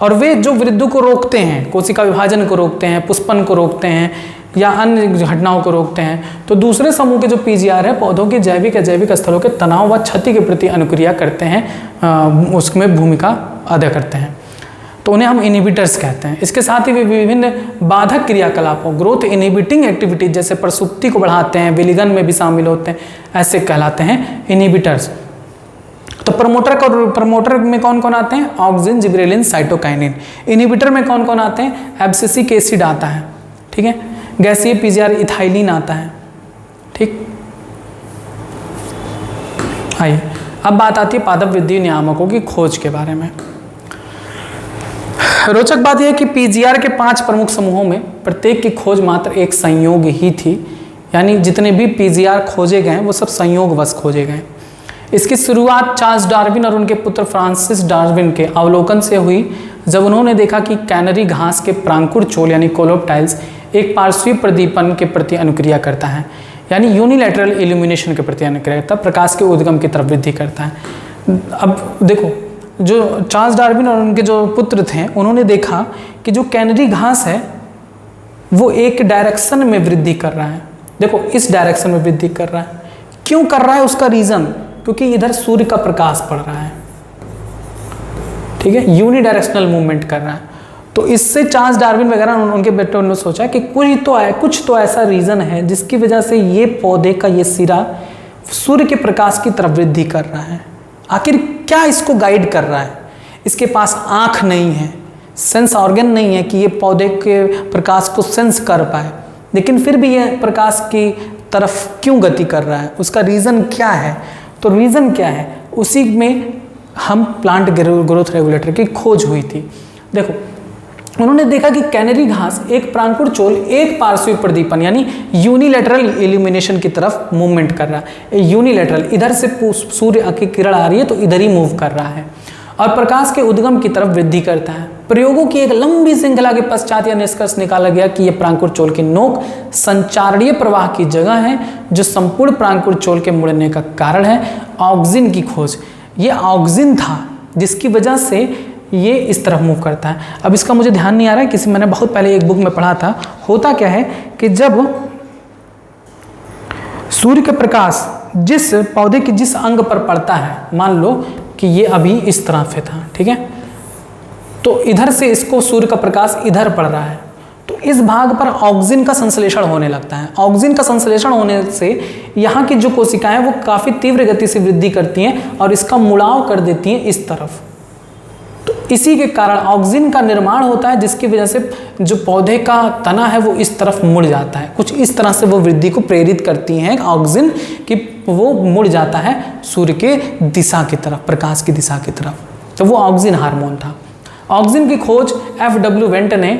और वे जो वृद्धि को रोकते हैं, कोशिका विभाजन को रोकते हैं, पुष्पन को रोकते हैं या अन्य घटनाओं को रोकते हैं। तो दूसरे समूह के जो पीजीआर है पौधों की जैविक अजैविक स्थलों के तनाव व क्षति के प्रति अनुक्रिया करते हैं, उसमें भूमिका अदा करते हैं, तो उन्हें हम इनहिबिटर्स कहते हैं। इसके साथ ही वे विभिन्न बाधक क्रियाकलापों, ग्रोथ इनहिबिटिंग एक्टिविटीज जैसे प्रसुप्ति को बढ़ाते हैं, विलिगन में भी शामिल होते हैं, ऐसे कहलाते हैं इनहिबिटर्स। तो प्रमोटर में कौन कौन आते हैं? Auxin, gibberellin, cytokinin. इनहिबिटर में कौन कौन आते हैं? एब्सिसिक एसिड आता है, ठीक है, गैसीय पीजीआर इथाइलिन आता है, ठीक। आइए अब बात आती है पादप वृद्धि नियामकों की खोज के बारे में। रोचक बात यह है कि पीजीआर के 5 प्रमुख समूहों में प्रत्येक की खोज मात्र एक संयोग ही थी, यानी जितने भी पीजीआर खोजे गए वो सब संयोगवश खोजे गए। इसकी शुरुआत चार्ल्स डार्विन और उनके पुत्र फ्रांसिस डार्विन के अवलोकन से हुई, जब उन्होंने देखा कि कैनरी घास के प्रांकुर चोल यानी कोलोप्टाइल्स एक पार्श्वीय प्रदीपन के प्रति अनुक्रिया करता है, यानी यूनिलैटरल इल्यूमिनेशन के प्रति अनुक्रिया करता है, प्रकाश के उद्गम की तरफ वृद्धि करता है। अब देखो, जो चार्ल्स डार्विन और उनके जो पुत्र थे उन्होंने देखा कि जो कैनरी घास है वो एक डायरेक्शन में वृद्धि कर रहा है। देखो, इस डायरेक्शन में वृद्धि कर रहा है। क्यों कर रहा है? उसका रीजन, क्योंकि इधर सूर्य का प्रकाश पड़ रहा है, ठीक है, यूनिडायरेक्शनल मूवमेंट कर रहा है। तो इससे चार्ल्स डार्विन वगैरह उनके बेटों ने सोचा कि कुछ तो ऐसा रीजन है जिसकी वजह से ये पौधे का ये सिरा सूर्य के प्रकाश की तरफ वृद्धि कर रहा है। आखिर क्या इसको गाइड कर रहा है? इसके पास आँख नहीं है, सेंस ऑर्गन नहीं है कि ये पौधे के प्रकाश को सेंस कर पाए, लेकिन फिर भी ये प्रकाश की तरफ क्यों गति कर रहा है? उसका रीज़न क्या है? तो रीज़न क्या है, उसी में हम प्लांट ग्रोथ रेगुलेटर की खोज हुई थी। देखो, उन्होंने देखा कि कैनरी घास एक प्रांकुर चोल एक पार्श्वीय प्रदीपन यानी यूनिलैटरल इल्यूमिनेशन की तरफ मूवमेंट कर रहा है। यूनिलैटरल, इधर से सूर्य की किरण आ रही है तो इधर ही मूव कर रहा है और प्रकाश के उद्गम की तरफ वृद्धि करता है। प्रयोगों की एक लंबी श्रृंखला के पश्चात यह निष्कर्ष निकाला गया कि यह प्रांकुर चोल की नोक संचारणीय प्रवाह की जगह है जो संपूर्ण प्रांकुर चोल के मुड़ने का कारण है। ऑक्सिन की खोज, ये ऑक्सिन था जिसकी वजह से ये इस तरफ मूव करता है। अब इसका मुझे ध्यान नहीं आ रहा है, मैंने बहुत पहले एक बुक में पढ़ा था। होता क्या है कि जब सूर्य का प्रकाश जिस पौधे के जिस अंग पर पड़ता है, मान लो कि ये अभी इस तरह से था, ठीक है, तो इधर से इसको सूर्य का प्रकाश इधर पड़ रहा है, तो इस भाग पर ऑक्सिन का संश्लेषण होने लगता है। ऑक्सिन का संश्लेषण होने से यहाँ की जो कोशिकाएं वो काफ़ी तीव्र गति से वृद्धि करती हैं और इसका मुड़ाव कर देती हैं इस तरफ। तो इसी के कारण ऑक्सिन का निर्माण होता है, जिसकी वजह से जो पौधे का तना है वो इस तरफ मुड़ जाता है। कुछ इस तरह से वो वृद्धि को प्रेरित करती हैं ऑक्सिन कि वो मुड़ जाता है सूर्य के दिशा की तरफ, प्रकाश की दिशा की तरफ। तो वो ऑक्सिन हार्मोन था। ऑक्सिन की खोज F.W. वेंट ने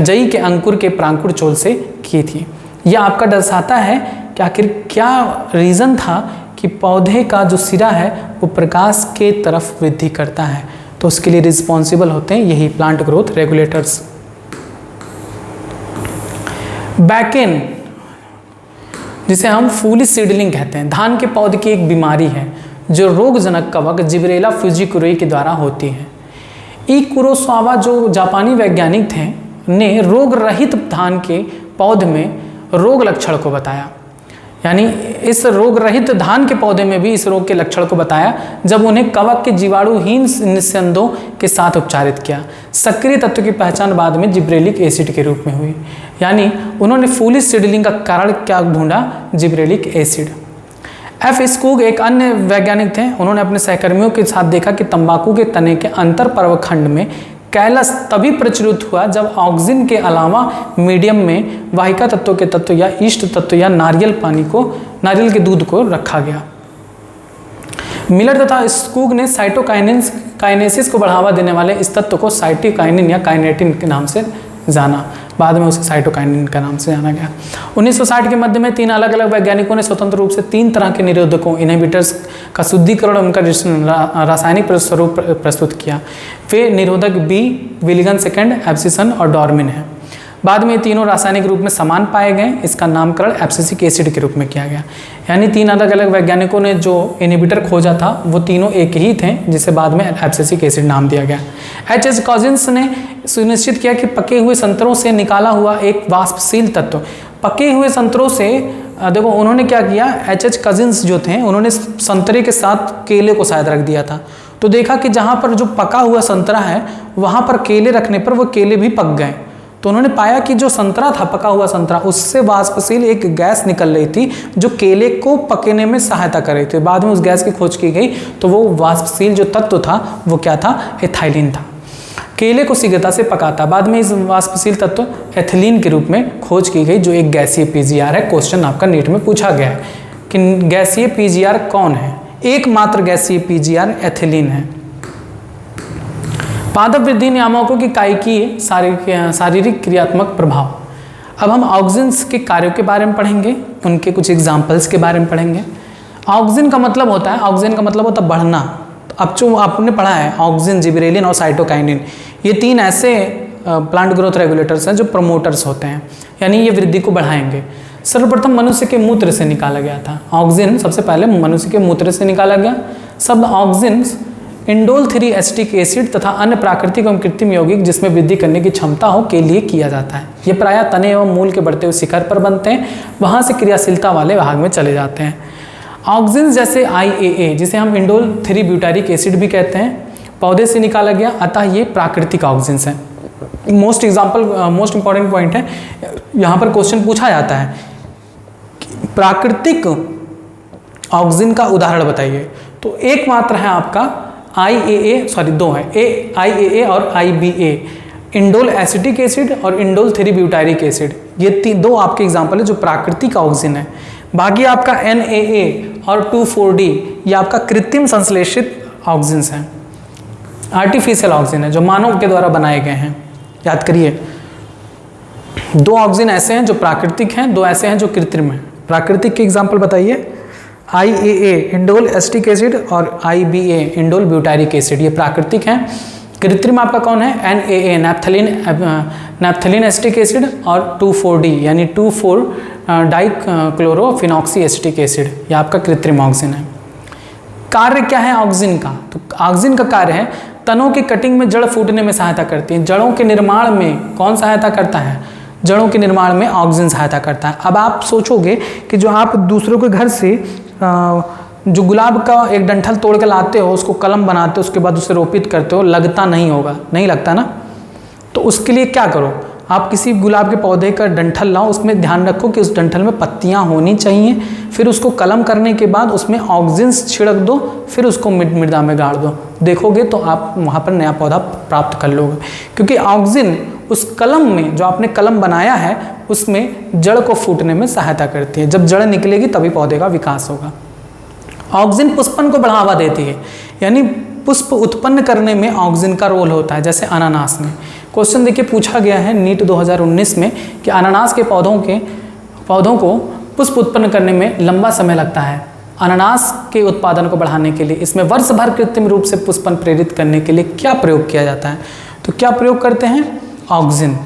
जई के अंकुर के प्रांकुर चोल से की थी। यह आपका दर्शाता है कि आखिर क्या रीज़न था कि पौधे का जो सिरा है वो प्रकाश के तरफ वृद्धि करता है। तो उसके लिए रिस्पॉन्सिबल होते हैं यही प्लांट ग्रोथ रेगुलेटर्स। बैकेन, जिसे हम फूली सीडलिंग कहते हैं, धान के पौधे की एक बीमारी है जो रोगजनक कवक जिब्रेला फ्यूजिकुरेई के द्वारा होती है। ई कुरोसावा जो जापानी वैज्ञानिक थे ने रोग रहित धान के पौधे में रोग लक्षण को बताया, यानी इस रोग रहित धान के पौधे में भी इस रोग के लक्षण को बताया जब उन्हें कवक के जीवाणुहीन निस्यंदों के साथ उपचारित किया। सक्रिय तत्व की पहचान बाद में जिब्रेलिक एसिड के रूप में हुई, यानी उन्होंने फूली सीडलिंग का कारण क्या ढूंढा? Gibberellic acid. एफ स्कूग एक अन्य वैज्ञानिक थे, उन्होंने अपने सहकर्मियों के साथ देखा कि तंबाकू के तने के अंतर पर्वखंड में कैलस तभी प्रचुरित हुआ जब ऑक्सिन के अलावा मीडियम में वाहिका तत्वों के तत्व या ईस्ट तत्व या नारियल के दूध को रखा गया। मिलर तथा स्कूग ने साइटोकाइनेसिस को बढ़ावा देने वाले इस तत्व को साइटोकाइनिन या काइनेटिन के नाम से जाना, बाद में उसे साइटोकाइनिन का नाम से जाना गया। 1960 के मध्य में 3 अलग अलग वैज्ञानिकों ने स्वतंत्र रूप से 3 तरह के निरोधकों इनहिबिटर्स का शुद्धिकरण उनका रासायनिक स्वरूप प्रस्तुत किया। वे निरोधक बी, विलिगन सेकेंड, एब्सिसन और डॉर्मिन है। बाद में ये तीनों रासायनिक रूप में समान पाए गए, इसका नामकरण एब्सिसिक एसिड के रूप में किया गया। यानी 3 अलग अलग वैज्ञानिकों ने जो इनहिबिटर खोजा था वो तीनों एक ही थे, जिसे बाद में एब्सिसिक एसिड नाम दिया गया। H.H. कॉजिन्स ने सुनिश्चित किया कि पके हुए संतरों से निकाला हुआ एक वाष्पशील तत्व, पके हुए संतरों से देखो उन्होंने क्या किया, H.H. कजिन्स जो थे उन्होंने संतरे के साथ केले को शायद रख दिया था, तो देखा कि जहाँ पर जो पका हुआ संतरा है वहाँ पर केले रखने पर वो केले भी पक गए। तो उन्होंने पाया कि जो संतरा था, पका हुआ संतरा, उससे वाष्पशील एक गैस निकल रही थी जो केले को पकने में सहायता कर रही थी। बाद में उस गैस की खोज की गई तो वो वाष्पशील जो तत्व था वो क्या था, एथाइलिन था, केले को शीघ्रता से पकाता। बाद में इस वाष्पशील तत्व एथिलीन के रूप में खोज की गई जो एक गैसीय पीजीआर है। क्वेश्चन आपका नीट में पूछा गया है कि गैसीय पीजीआर कौन है, एकमात्र गैसीय पीजीआर एथिलीन है। पादप वृद्धि नियामकों की कायिकीय शारीरिक क्रियात्मक प्रभाव। अब हम ऑक्सिन्स के कार्यों के बारे में पढ़ेंगे, उनके कुछ एग्जाम्पल्स के बारे में पढ़ेंगे। ऑक्सिन का मतलब होता है बढ़ना। अब जो आपने पढ़ा है ऑक्सिन, जिबरेलिन और साइटोकाइनिन, ये 3 ऐसे प्लांट ग्रोथ रेगुलेटर्स हैं जो प्रमोटर्स होते हैं, यानी ये वृद्धि को बढ़ाएंगे। सर्वप्रथम मनुष्य के मूत्र से निकाला गया था ऑक्सिन, सबसे पहले मनुष्य के मूत्र से निकाला गया। शब्द ऑक्सिन्स इंडोल 3 एसिटिक एसिड तथा अन्य प्राकृतिक एवं कृत्रिम यौगिक जिसमें वृद्धि करने की क्षमता हो के लिए किया जाता है। ये प्रायः तने एवं मूल के बढ़ते हुए शिखर पर बनते हैं, वहाँ से क्रियाशीलता वाले भाग में चले जाते हैं। ऑक्सिन जैसे IAA, जिसे हम इंडोल 3 ब्यूटारिक एसिड भी कहते हैं, पौधे से निकाला गया, अतः ये प्राकृतिक ऑक्सिन हैं। मोस्ट इंपॉर्टेंट पॉइंट है, यहाँ पर क्वेश्चन पूछा जाता है प्राकृतिक ऑक्सिन का उदाहरण बताइए, तो एकमात्र है आपका दो है, IAA और IBA, इंडोल एसिटिक एसिड और इंडोल 3 ब्यूटारिक एसिड, ये 2 आपके एग्जाम्पल है जो प्राकृतिक ऑक्सिन है। बाकी आपका NAA और 2,4-D ये आपका कृत्रिम संश्लेषित ऑक्सिन्स हैं, आर्टिफिशियल ऑक्सिन है जो मानव के द्वारा बनाए गए हैं। याद करिए, 2 ऑक्सिन ऐसे हैं जो प्राकृतिक हैं, 2 ऐसे हैं जो कृत्रिम हैं। प्राकृतिक के एग्जाम्पल बताइए, IAA इंडोल एसिटिक एसिड और IBA इंडोल ब्यूटारिक एसिड, ये प्राकृतिक हैं। कृत्रिम आपका कौन है, NAA नैप्थलीन एसिटिक एसिड और 2,4-D यानी 2,4-डाइक्लोरोफिनॉक्सी एसिटिक एसिड, ये आपका कृत्रिम ऑक्सिन है। कार्य क्या है ऑक्सिन का, तो ऑक्सिन का कार्य है तनों की कटिंग में जड़ फूटने में सहायता करती है। जड़ों के निर्माण में कौन सहायता करता है, जड़ों के निर्माण में ऑक्सिन सहायता करता है। अब आप सोचोगे कि जो आप दूसरों के घर से जो गुलाब का एक डंठल तोड़ के लाते हो, उसको कलम बनाते हो, उसके बाद उसे रोपित करते हो, लगता नहीं होगा, नहीं लगता ना, तो उसके लिए क्या करो, आप किसी गुलाब के पौधे का डंठल लाओ, उसमें ध्यान रखो कि उस डंठल में पत्तियां होनी चाहिए, फिर उसको कलम करने के बाद उसमें ऑक्सिन छिड़क दो, फिर उसको मृदा में गाड़ दो, देखोगे तो आप वहाँ पर नया पौधा प्राप्त कर लोगे, क्योंकि ऑक्सिन उस कलम में, जो आपने कलम बनाया है, उसमें जड़ को फूटने में सहायता करती है। जब जड़ निकलेगी तभी पौधे का विकास होगा। ऑक्सिन पुष्पन को बढ़ावा देती है, यानी पुष्प उत्पन्न करने में ऑक्सिन का रोल होता है। जैसे अनानास में क्वेश्चन देखिए पूछा गया है नीट 2019 में कि अनानास के पौधों को पुष्प उत्पन्न करने में लंबा समय लगता है। अनानास के उत्पादन को बढ़ाने के लिए इसमें वर्ष भर कृत्रिम रूप से पुष्पन प्रेरित करने के लिए क्या प्रयोग किया जाता है, तो क्या प्रयोग करते हैं, ऑक्सिन।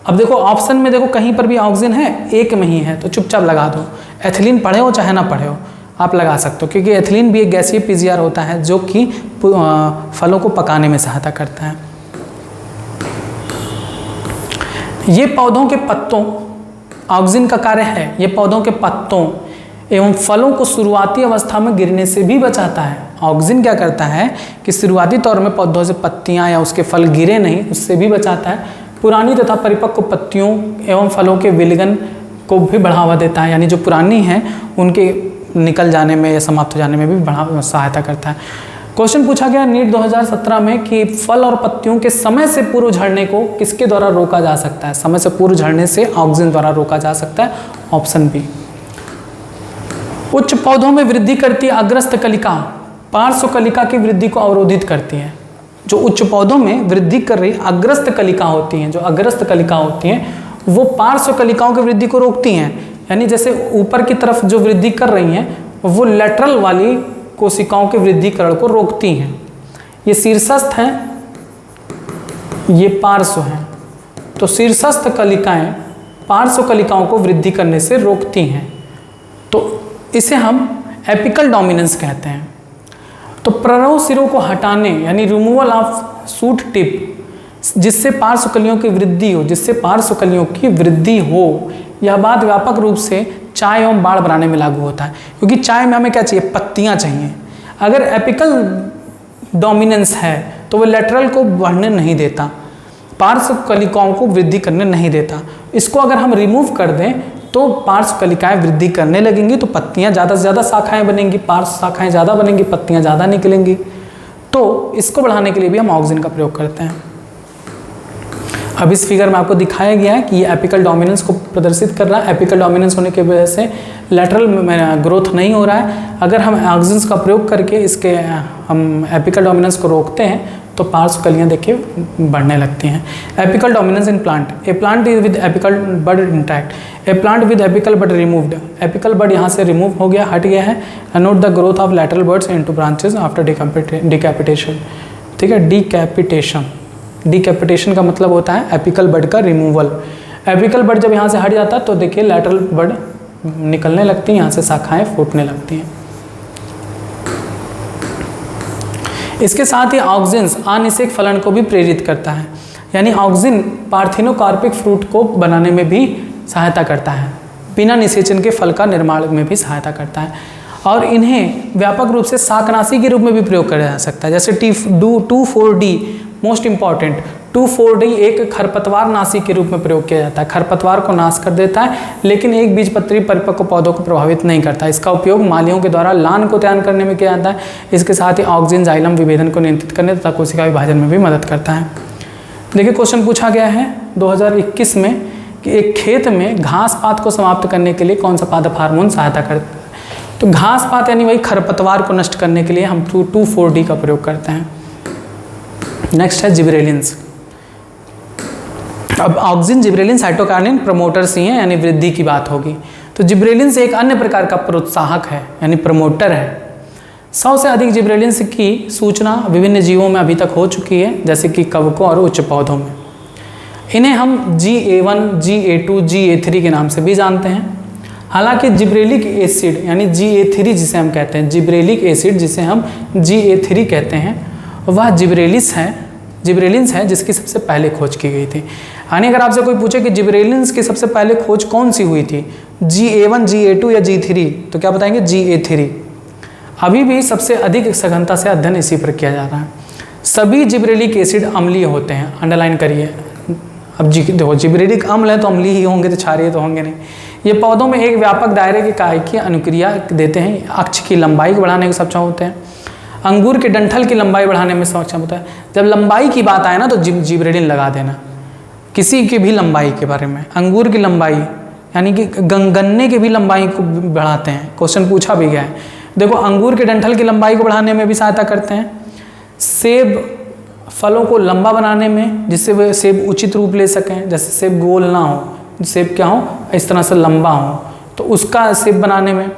अब देखो ऑप्शन में देखो कहीं पर भी ऑक्सिन है, एक में ही है, तो चुपचाप लगा दो। एथिलीन पढ़े हो चाहे ना पढ़े हो आप लगा सकते हो, क्योंकि एथिलीन भी एक गैसीय पीजीआर होता है जो कि फलों को पकाने में सहायता करता है। ये पौधों के पत्तों, ऑक्सिन का कार्य है, ये पौधों के पत्तों एवं फलों को शुरुआती अवस्था में गिरने से भी बचाता है। ऑक्सिन क्या करता है कि शुरुआती तौर में पौधों से पत्तियां या उसके फल गिरे नहीं, उससे भी बचाता है। पुरानी तथा परिपक्व पत्तियों एवं फलों के विलयन को भी बढ़ावा देता है, यानी जो पुरानी हैं उनके निकल जाने में या समाप्त हो जाने में भी सहायता करता है। क्वेश्चन पूछा गया नीट 2017 में कि फल और पत्तियों के समय से पूर्व झड़ने को किसके द्वारा रोका जा सकता है, समय से पूर्व झड़ने से ऑक्सिन द्वारा रोका जा सकता है, ऑप्शन बी। उच्च पौधों में वृद्धि करती अग्रस्त कलिका पार्श्व कलिका की वृद्धि को अवरोधित करती है। जो उच्च पौधों में वृद्धि कर रही अग्रस्त कलिका होती हैं, जो अग्रस्त कलिका होती हैं वो पार्श्व कलिकाओं की वृद्धि को रोकती हैं, यानी जैसे ऊपर की तरफ जो वृद्धि कर रही हैं वो लेटरल वाली कोशिकाओं के वृद्धिकरण को रोकती हैं। ये शीर्षस्थ हैं, ये पार्श्व हैं, तो शीर्षस्थ कलिकाएं पार्श्व कलिकाओं को वृद्धि करने से रोकती हैं, तो इसे हम एपिकल डोमिनेंस कहते हैं। तो प्ररव सिरों को हटाने यानी रिमूवल ऑफ शूट टिप, जिससे पार्श्व कलियों की वृद्धि हो, जिससे पार्श्व कलियों की वृद्धि हो, यह बात व्यापक रूप से चाय एवं बाढ़ बनाने में लागू होता है, क्योंकि चाय में हमें क्या चाहिए, पत्तियां चाहिए। अगर एपिकल डोमिनेंस है तो वह लेटरल को बढ़ने नहीं देता, पार्श्व कलिकाओं को वृद्धि करने नहीं देता। इसको अगर हम रिमूव कर दें तो पार्श्व कलिकाएं वृद्धि करने लगेंगी, तो पत्तियां ज़्यादा से ज़्यादा शाखाएं बनेंगी, पार्श्व शाखाएं ज़्यादा बनेंगी, पत्तियां ज़्यादा निकलेंगी। तो इसको बढ़ाने के लिए भी हम ऑक्सिन का प्रयोग करते हैं। अब इस फिगर में आपको दिखाया गया है कि ये एपिकल डोमिनेंस को प्रदर्शित कर रहा है। एपिकल डोमिनेंस होने की वजह से लेटरल ग्रोथ नहीं हो रहा है। अगर हम ऑक्सिन्स का प्रयोग करके इसके हम एपिकल डोमिनेंस को रोकते हैं तो पार्श्व कलियाँ देखिए बढ़ने लगती हैं। Apical dominance in plant, a plant is with apical bud intact, a plant with apical bud removed, apical bud यहाँ से रिमूव हो गया, हट गया है। Note the growth of lateral birds into branches after decapitation. ठीक है, डिकैपिटेशन, डिकैपिटेशन का मतलब होता है एपिकल बड का रिमूवल। एपिकल बड जब यहाँ से हट जाता है तो देखिए लैटरल बड निकलने लगती हैं, यहाँ से शाखाएं फूटने लगती हैं। इसके साथ ही ऑक्सिन्स अनिषेक फलन को भी प्रेरित करता है, यानी ऑक्सिन पार्थिनोकार्पिक फ्रूट को बनाने में भी सहायता करता है, बिना निषेचन के फल का निर्माण में भी सहायता करता है। और इन्हें व्यापक रूप से शाकनाशी के रूप में भी प्रयोग किया जा सकता है, जैसे T2,4-D मोस्ट इंपॉर्टेंट 2,4-D एक खरपतवार नाशी के रूप में प्रयोग किया जाता है। खरपतवार को नाश कर देता है लेकिन एक बीजपत्री परिपक्व पौधों को प्रभावित नहीं करता। इसका उपयोग मालियों के द्वारा लान को तैयार करने में किया जाता है। इसके साथ ही ऑक्सिन जाइलम विभेदन को नियंत्रित करने तथा कोशिका विभाजन में भी मदद करता है। देखिए क्वेश्चन पूछा गया है 2021 में कि एक खेत में घास पात को समाप्त करने के लिए कौन सा पादप हार्मोन सहायता करता है। तो घास पात यानी वही खरपतवार को नष्ट करने के लिए हम 2,4-D का प्रयोग करते हैं। नेक्स्ट है जिब्रेलिन्स। अब ऑक्सिन जिब्रेलिन साइटोकाइनिन प्रमोटर्स ही हैं, यानी वृद्धि की बात होगी। तो जिब्रेलिन्स एक अन्य प्रकार का प्रोत्साहक है, यानी प्रमोटर है। 100 से अधिक जिब्रेलिन्स की सूचना विभिन्न जीवों में अभी तक हो चुकी है, जैसे कि कवकों और उच्च पौधों में। इन्हें हम GA1, GA2, GA3 के नाम से भी जानते हैं। हालांकि जिब्रेलिक एसिड यानी GA3 जिसे हम कहते हैं, जिब्रेलिक एसिड जिसे हम GA3 कहते हैं, वह जिब्रेलिन्स है जिसकी सबसे पहले खोज की गई थी। यानी अगर आपसे कोई पूछे कि जिब्रेलिन्स की सबसे पहले खोज कौन सी हुई थी, GA1, GA2 या G3, तो क्या बताएंगे, GA3। अभी भी सबसे अधिक सघनता से अध्ययन इसी पर किया जा रहा है। सभी जिब्रेलिक एसिड अम्लीय होते हैं, अंडरलाइन करिए। अब देखो जिब्रेलिक अम्ल है तो अम्लीय ही होंगे, तो क्षारीय तो होंगे नहीं। ये पौधों में एक व्यापक दायरे के कार्य की अनुक्रिया देते हैं। अक्ष की लंबाई को बढ़ाने में सक्षम होते हैं। अंगूर के डंठल की लंबाई बढ़ाने में सक्षम होता है। जब लंबाई की बात आए ना तो जिब्रेलिन लगा देना, किसी की भी लंबाई के बारे में। अंगूर की लंबाई यानी कि गन्ने की भी लंबाई को बढ़ाते हैं, क्वेश्चन पूछा भी गया है। देखो अंगूर के डंठल की लंबाई को बढ़ाने में भी सहायता करते हैं। सेब फलों को लंबा बनाने में, जिससे वे सेब उचित रूप ले सकें, जैसे सेब गोल ना हो, सेब क्या हो, इस तरह से लंबा हो, तो उसका सेब बनाने में।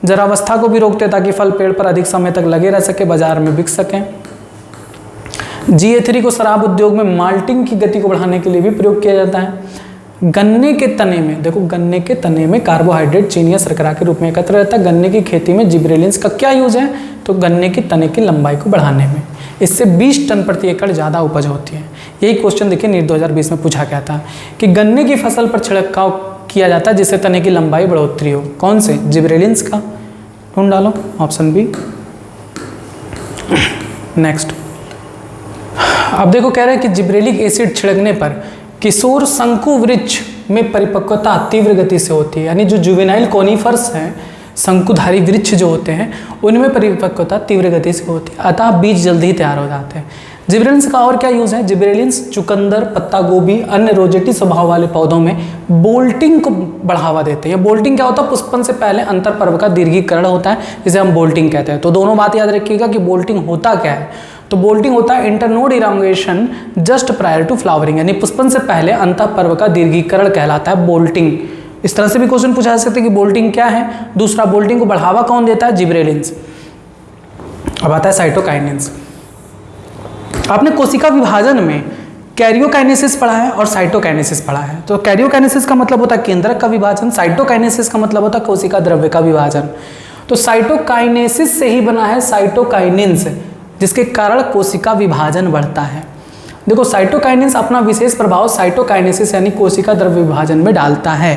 जरावस्था को भी रोकते ताकि फल पेड़ पर अधिक समय तक लगे रह सके, बाजार में बिक सकें। GA3 को शराब उद्योग में माल्टिंग की गति को बढ़ाने के लिए भी प्रयोग किया जाता है। गन्ने के तने में, देखो गन्ने के तने में कार्बोहाइड्रेट चीनी या शर्करा के रूप में एकत्र रहता है। गन्ने की खेती में जिब्रेलिन्स का क्या यूज है, तो गन्ने की तने की लंबाई को बढ़ाने में। इससे 20 टन प्रति एकड़ ज़्यादा उपज होती है। यही क्वेश्चन देखिए नीट 2020 में पूछा गया था कि गन्ने की फसल पर छिड़काव किया जाता है जिससे तने की लंबाई बढ़ोतरी हो। कौन से, जिब्रेलिन्स का। ढूंढ डालो ऑप्शन बी। नेक्स्ट, अब देखो कह रहे हैं कि जिब्रेलिक एसिड छिड़कने पर किशोर शंकु वृक्ष में परिपक्वता तीव्र गति से होती है। यानी जो जुवेनाइल कोनिफर्स हैं, शंकुधारी वृक्ष जो होते हैं, उनमें परिपक्वता तीव्र गति से होती है, अतः बीज जल्दी ही तैयार हो जाते हैं। जिब्रेलिन्स का और क्या यूज़ है, जिब्रेलिन्स चुकंदर, पत्ता गोभी, अन्य रोजेटी स्वभाव वाले पौधों में बोल्टिंग को बढ़ावा देते हैं। बोल्टिंग क्या होता है, पुष्पन से पहले अंतर पर्व का दीर्घीकरण होता है, जिसे हम बोल्टिंग कहते हैं। तो दोनों बात याद रखिएगा कि बोल्टिंग होता क्या है। तो बोल्टिंग होता है internode elongation just prior to flowering, यानी पुष्पन से पहले अंतर पर्व का दीर्घीकरण कहलाता है बोल्टिंग। इस तरह से भी क्वेश्चन पूछा जा सकता है कि बोल्टिंग क्या है। दूसरा, बोल्टिंग को बढ़ावा कौन देता है, जिब्रेलिन्स। अब आता है साइटोकाइनिन्स। आपने कोशिका विभाजन में कैरियोकाइनेसिस पढ़ा है और साइटोकाइनेसिस पढ़ा है। तो कैरियोकाइनेसिस का मतलब होता है केंद्रक का विभाजन, साइटोकाइनेसिस का मतलब होता है कोशिका द्रव्य का विभाजन। तो साइटोकाइनेसिस से ही बना है साइटोकाइनिन्स, जिसके कारण कोशिका विभाजन बढ़ता है। देखो साइटोकाइनिन्स अपना विशेष प्रभाव साइटोकाइनेसिस यानी कोशिका द्रव्य विभाजन में डालता है,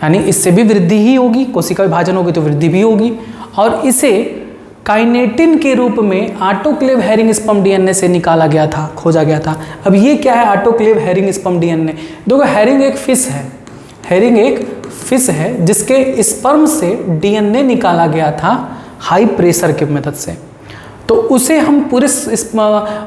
यानी इससे भी वृद्धि ही होगी, कोशिका विभाजन होगी तो वृद्धि भी होगी। और इसे काइनेटिन के रूप में ऑटोक्लेव हेरिंग स्पर्म डीएनए से निकाला गया था, खोजा गया था। अब ये क्या है ऑटोक्लेव हेरिंग स्पर्म डीएनए? देखो हेरिंग एक फिश है, हेरिंग एक फिश है जिसके स्पर्म से डीएनए निकाला गया था हाई प्रेशर की मदद से। तो उसे हम पूरे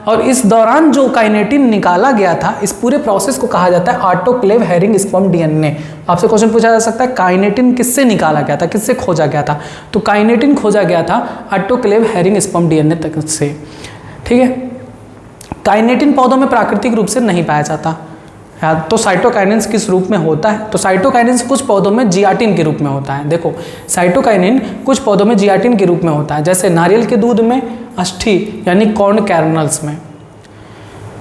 और इस दौरान जो काइनेटिन निकाला गया था, इस पूरे प्रोसेस को कहा जाता है ऑटोक्लेव हेरिंग स्पर्म डीएनए। आपसे क्वेश्चन पूछा जा सकता है काइनेटिन किससे निकाला गया था, किससे खोजा गया था? तो काइनेटिन खोजा गया था ऑटोक्लेव हेरिंग स्पर्म डीएनए तक से। ठीक है, काइनेटिन पौधों में प्राकृतिक रूप से नहीं पाया जाता। तो साइटोकाइनिन्स किस रूप में होता है? तो साइटोकाइनिन्स कुछ पौधों में जियाटिन के रूप में होता है। देखो साइटोकाइनिन कुछ पौधों में जियाटिन के रूप में होता है, जैसे नारियल के दूध में, अष्ठी यानी कॉर्न कैरनल्स में।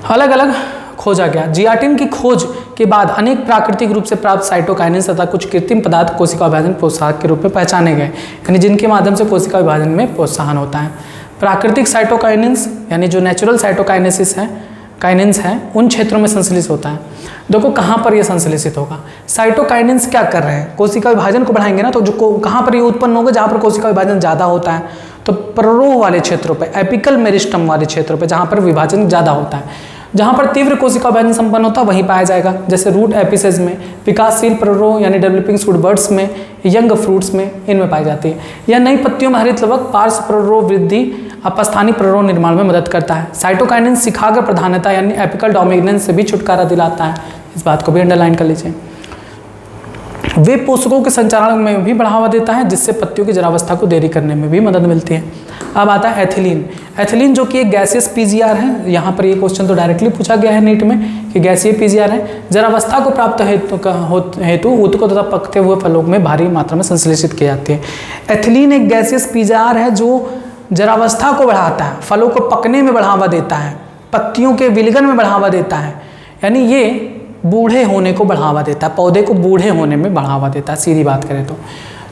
अलग अलग खोजा गया। जियाटिन की खोज के बाद अनेक प्राकृतिक रूप से प्राप्त साइटोकाइनिन्स तथा कुछ कृत्रिम पदार्थ कोशिका विभाजन प्रोत्साहक के रूप में पहचाने गए, यानी जिनके माध्यम से कोशिका विभाजन में प्रोत्साहन होता है। प्राकृतिक साइटोकाइनिन्स यानी जो नेचुरल साइटोकाइनेसिस है, काइनिन्स हैं, उन क्षेत्रों में संश्लेषित होता है। देखो कहाँ पर ये संश्लेषित होगा? साइटोकाइनिन्स क्या कर रहे हैं? कोशिका विभाजन को बढ़ाएंगे ना, तो जो कहाँ पर ये उत्पन्न होगा? जहाँ पर कोशिका विभाजन ज़्यादा होता है, तो प्ररोह वाले क्षेत्रों पे, एपिकल मेरिस्टम वाले क्षेत्रों पे, जहाँ पर विभाजन ज़्यादा होता है, जहाँ पर तीव्र कोशिका विभाजन संपन्न होता है वहीं पाया जाएगा। जैसे रूट एपिसेज में, विकासशील प्ररोह यानी डेवलपिंग शूट बर्ड्स में, यंग फ्रूट्स में, इनमें पाई जाती है। या नई पत्तियों में हरित लवक पार्श्व प्ररोह वृद्धि अपस्थानिक प्ररोह निर्माण में मदद करता है। साइटोकाइनिन शिखाग्र प्रधानता यानी एपिकल डोमिनेंस से भी छुटकारा दिलाता है, इस बात को भी अंडरलाइन कर लीजिए। वे पोषकों के संचारण में भी बढ़ावा देता है, जिससे पत्तियों की जरावस्था को देरी करने में भी मदद मिलती है। अब आता है एथिलीन। एथिलीन जो कि एक गैसियस पीजीआर है, यहाँ पर ये क्वेश्चन तो डायरेक्टली पूछा गया है नीट में कि गैसीय पीजीआर है, जरावस्था को प्राप्त हेतु ऊतकों तथा पकते हुए फलों में भारी मात्रा में संश्लेषित की जाती है। एथिलीन एक गैसियस पीजीआर है जो जरावस्था को बढ़ाता है, फलों को पकने में बढ़ावा देता है, पत्तियों के विलगन में बढ़ावा देता है, यानी ये बूढ़े होने को बढ़ावा देता है, पौधे को बूढ़े होने में बढ़ावा देता है, सीधी बात करें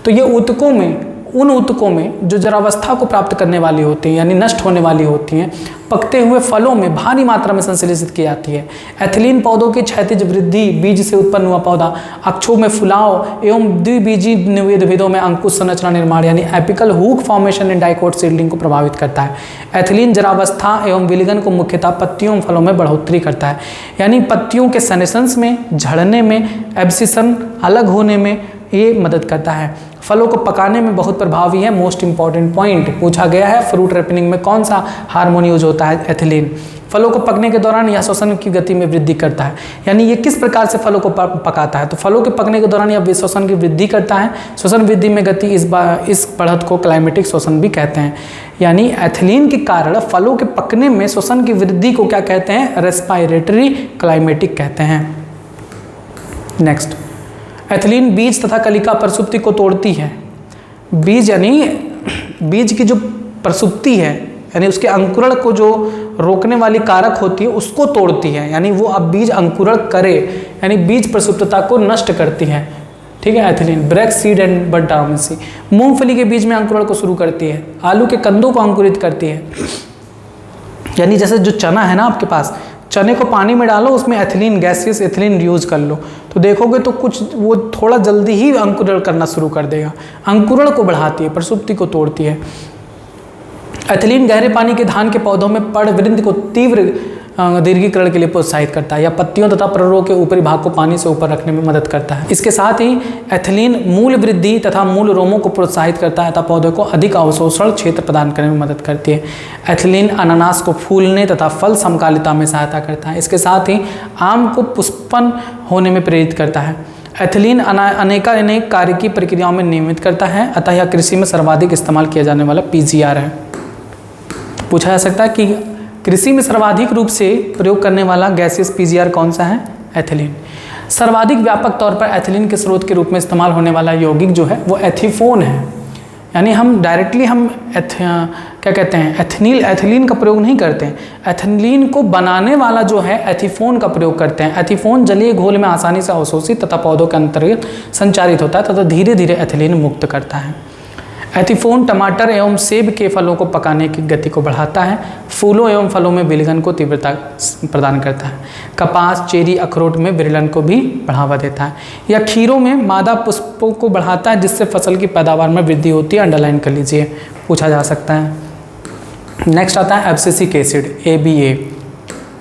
तो ये ऊतकों में, उन ऊतकों में जो जरावस्था को प्राप्त करने वाली होती हैं यानी नष्ट होने वाली होती हैं, पकते हुए फलों में भारी मात्रा में संश्लेषित की जाती है। एथिलीन पौधों की क्षैतिज वृद्धि, बीज से उत्पन्न हुआ पौधा, अक्षों में फुलाव एवं द्विबीजी निवेदभिदों में अंकुश संरचना निर्माण यानी एपिकल हुक फॉर्मेशन इन डाइकोट सीडलिंग को प्रभावित करता है। एथिलीन जरावस्था एवं विलगन को मुख्यतः पत्तियों एवं फलों में बढ़ोतरी करता है, यानी पत्तियों के सेनेसेंस में, झड़ने में, एब्सिशन अलग होने में ये मदद करता है। फलों को पकाने में बहुत प्रभावी है। मोस्ट इंपॉर्टेंट पॉइंट पूछा गया है, फ्रूट रिपनिंग में कौन सा हार्मोन यूज होता है? एथिलीन। फलों को पकने के दौरान यह श्वसन की गति में वृद्धि करता है, यानी ये किस प्रकार से फलों को पकाता है? तो फलों के पकने के दौरान यह श्वसन की वृद्धि करता है। श्वसन वृद्धि में गति, इस बढ़त को क्लाइमेटिक श्वसन भी कहते हैं, यानी एथिलीन के कारण फलों के पकने में श्वसन की वृद्धि को क्या कहते हैं? रेस्पायरेटरी क्लाइमेटिक कहते हैं। नेक्स्ट, एथिलीन बीज तथा कलिका प्रसुप्ति को तोड़ती है। बीज यानी बीज की जो प्रसुप्ति है यानी उसके अंकुरण को जो रोकने वाली कारक होती है उसको तोड़ती है, यानी वो अब बीज अंकुरण करे, यानी बीज प्रसुप्तता को नष्ट करती है। ठीक है, एथिलीन ब्रेक सीड एंड बड डोर्मेंसी। मूंगफली के बीज में अंकुरण को शुरू करती है, आलू के कंदों को अंकुरित करती है, यानी जैसे जो चना है ना आपके पास, चने को पानी में डालो, उसमें एथिलीन गैसियस एथिलीन यूज कर लो तो देखोगे तो कुछ वो थोड़ा जल्दी ही अंकुरण करना शुरू कर देगा। अंकुरण को बढ़ाती है, प्रसुप्ति को तोड़ती है। एथिलीन गहरे पानी के धान के पौधों में पर्णवृद्धि को तीव्र दीर्घीकरण के लिए प्रोत्साहित करता है, या पत्तियों तथा प्ररोह के ऊपरी भाग को पानी से ऊपर रखने में मदद करता है। इसके साथ ही एथिलीन मूल वृद्धि तथा मूल रोमों को प्रोत्साहित करता है तथा पौधे को अधिक अवशोषण क्षेत्र प्रदान करने में मदद करती है। एथिलीन अनानास को फूलने तथा फल समकालिता में सहायता करता है। इसके साथ ही आम को पुष्पन होने में प्रेरित करता है। एथिलीन अनेक कार्य की प्रक्रियाओं में नियमित करता है, अतः यह कृषि में सर्वाधिक इस्तेमाल किया जाने वाला पीजीआर है। पूछा जा सकता है कि कृषि में सर्वाधिक रूप से प्रयोग करने वाला गैसियस पीजीआर कौन सा है? एथिलीन। सर्वाधिक व्यापक तौर पर एथिलीन के स्रोत के रूप में इस्तेमाल होने वाला यौगिक जो है वो एथिफोन है, यानी हम डायरेक्टली हम क्या कहते हैं एथिलीन का प्रयोग नहीं करते हैं। एथिलीन को बनाने वाला जो है एथिफोन का प्रयोग करते हैं। एथिफोन जलीय घोल में आसानी से अवशोषित तथा पौधों के अंतर्गत संचारित होता है तथा धीरे धीरे एथिलीन मुक्त करता है। एथिफोन टमाटर एवं सेब के फलों को पकाने की गति को बढ़ाता है। फूलों एवं फलों में विलयन को तीव्रता प्रदान करता है। कपास, चेरी, अखरोट में विलयन को भी बढ़ावा देता है। या खीरों में मादा पुष्पों को बढ़ाता है जिससे फसल की पैदावार में वृद्धि होती है। अंडरलाइन कर लीजिए, पूछा जा सकता है। नेक्स्ट आता है abscisic acid, ABA,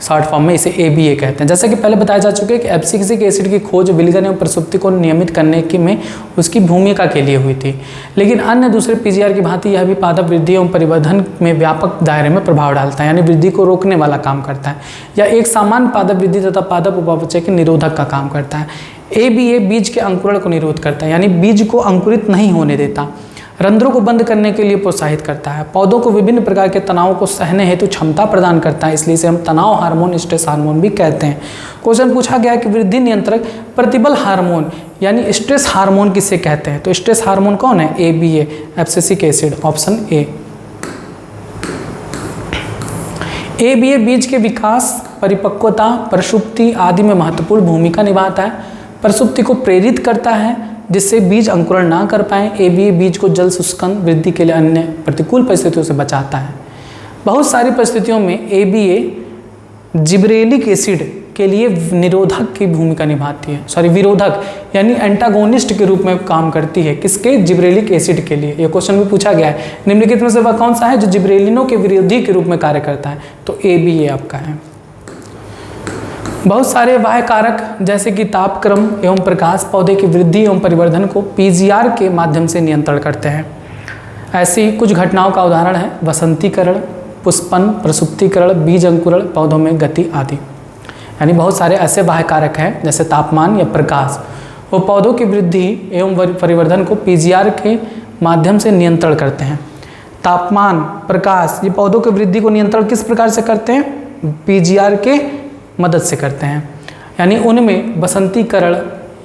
short form में इसे ABA कहते हैं। जैसे कि पहले बताया जा चुका है कि एब्सिसिक एसिड की खोज विलयन एवं प्रसुप्ति को नियमित करने की में उसकी भूमिका के लिए हुई थी, लेकिन अन्य दूसरे PGR की भांति यह भी पादप वृद्धि एवं परिवर्धन में व्यापक दायरे में प्रभाव डालता है, यानी वृद्धि को रोकने वाला काम करता है, या एक सामान्य पादप वृद्धि तथा पादप उपापचय के निरोधक का काम करता है। ABA बीज के अंकुरण को निरोध करता है, यानी बीज को अंकुरित नहीं होने देता। रंध्रों को बंद करने के लिए प्रोत्साहित करता है। पौधों को विभिन्न प्रकार के तनावों को सहने हेतु क्षमता प्रदान करता है, इसलिए इसे हम तनाव हार्मोन, स्ट्रेस हार्मोन भी कहते हैं। क्वेश्चन पूछा गया कि वृद्धि नियंत्रक प्रतिबल हार्मोन यानी स्ट्रेस हार्मोन किसे कहते हैं, तो स्ट्रेस हार्मोन कौन है, ABA, abscisic acid, option A। ABA बीज के विकास, परिपक्वता, प्रसुप्ति आदि में महत्वपूर्ण भूमिका निभाता है। प्रसुप्ति को प्रेरित करता है जिससे बीज अंकुरण ना कर पाए। ABA बीज को जल शुष्कन वृद्धि के लिए अन्य प्रतिकूल परिस्थितियों से बचाता है। बहुत सारी परिस्थितियों में ABA जिब्रेलिक एसिड के लिए निरोधक की भूमिका निभाती है, विरोधक यानी एंटागोनिस्ट के रूप में काम करती है। किसके, जिब्रेलिक एसिड के लिए। यह क्वेश्चन भी पूछा गया है, निम्नलिखित में से वह कौन सा है जो जिब्रेलिनों के विरोधी के रूप में कार्य करता है, तो ABA आपका है। बहुत सारे बाह्य कारक जैसे कि तापक्रम एवं प्रकाश पौधे की वृद्धि एवं परिवर्धन को PGR के माध्यम से नियंत्रण करते हैं। ऐसी कुछ घटनाओं का उदाहरण है वसंतीकरण, पुष्पन, प्रसुप्तीकरण, बीज अंकुरण, पौधों में गति आदि। यानी बहुत सारे ऐसे बाह्य कारक हैं जैसे तापमान या प्रकाश, वो पौधों की वृद्धि एवं परिवर्धन को PGR के माध्यम से नियंत्रण करते हैं। तापमान, प्रकाश, ये पौधों की वृद्धि को नियंत्रण किस प्रकार से करते हैं, PGR के मदद से करते हैं। यानी उनमें बसंतीकरण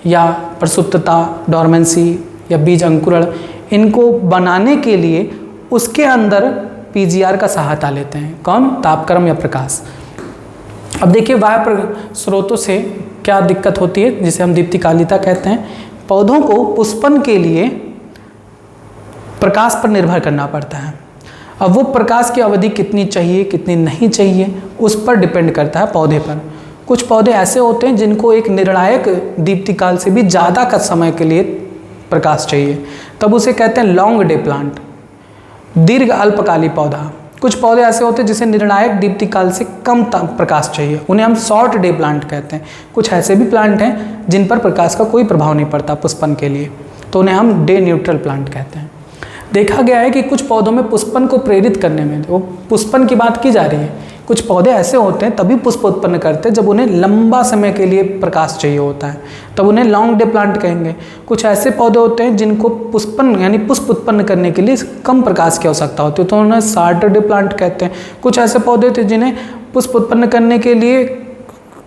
या प्रसुप्तता, डोरमेंसी या बीज अंकुरण, इनको बनाने के लिए उसके अंदर PGR का सहायता लेते हैं। कौन, तापक्रम या प्रकाश। अब देखिए बाह्य स्रोतों से क्या दिक्कत होती है, जिसे हम दीप्तिकालिता कहते हैं। पौधों को पुष्पन के लिए प्रकाश पर निर्भर करना पड़ता है। अब वो प्रकाश की अवधि कितनी चाहिए, कितनी नहीं चाहिए, उस पर डिपेंड करता है पौधे पर। कुछ पौधे ऐसे होते हैं जिनको एक निर्णायक दीप्तिकाल से भी ज़्यादा का समय के लिए प्रकाश चाहिए, तब उसे कहते हैं लॉन्ग डे प्लांट, दीर्घ अल्पकाली पौधा। कुछ पौधे ऐसे होते हैं जिसे निर्णायक दीप्तिकाल से कम प्रकाश चाहिए, उन्हें हम शॉर्ट डे प्लांट कहते हैं। कुछ ऐसे भी प्लांट हैं जिन पर प्रकाश का कोई प्रभाव नहीं पड़ता पुष्पन के लिए, तो उन्हें हम डे न्यूट्रल प्लांट कहते हैं। देखा गया है कि कुछ पौधों में पुष्पन को प्रेरित करने में, वो पुष्पन की बात की जा रही है, कुछ पौधे ऐसे होते हैं तभी पुष्प उत्पन्न करते हैं जब उन्हें लंबा समय के लिए प्रकाश चाहिए होता है, तब उन्हें लॉन्ग डे प्लांट कहेंगे। कुछ ऐसे पौधे होते हैं जिनको पुष्पन यानी पुष्प उत्पन्न करने के लिए कम प्रकाश की आवश्यकता होती है, तो उन्हें शॉर्ट डे प्लांट कहते हैं। कुछ ऐसे पौधे थे जिन्हें पुष्प उत्पन्न करने के लिए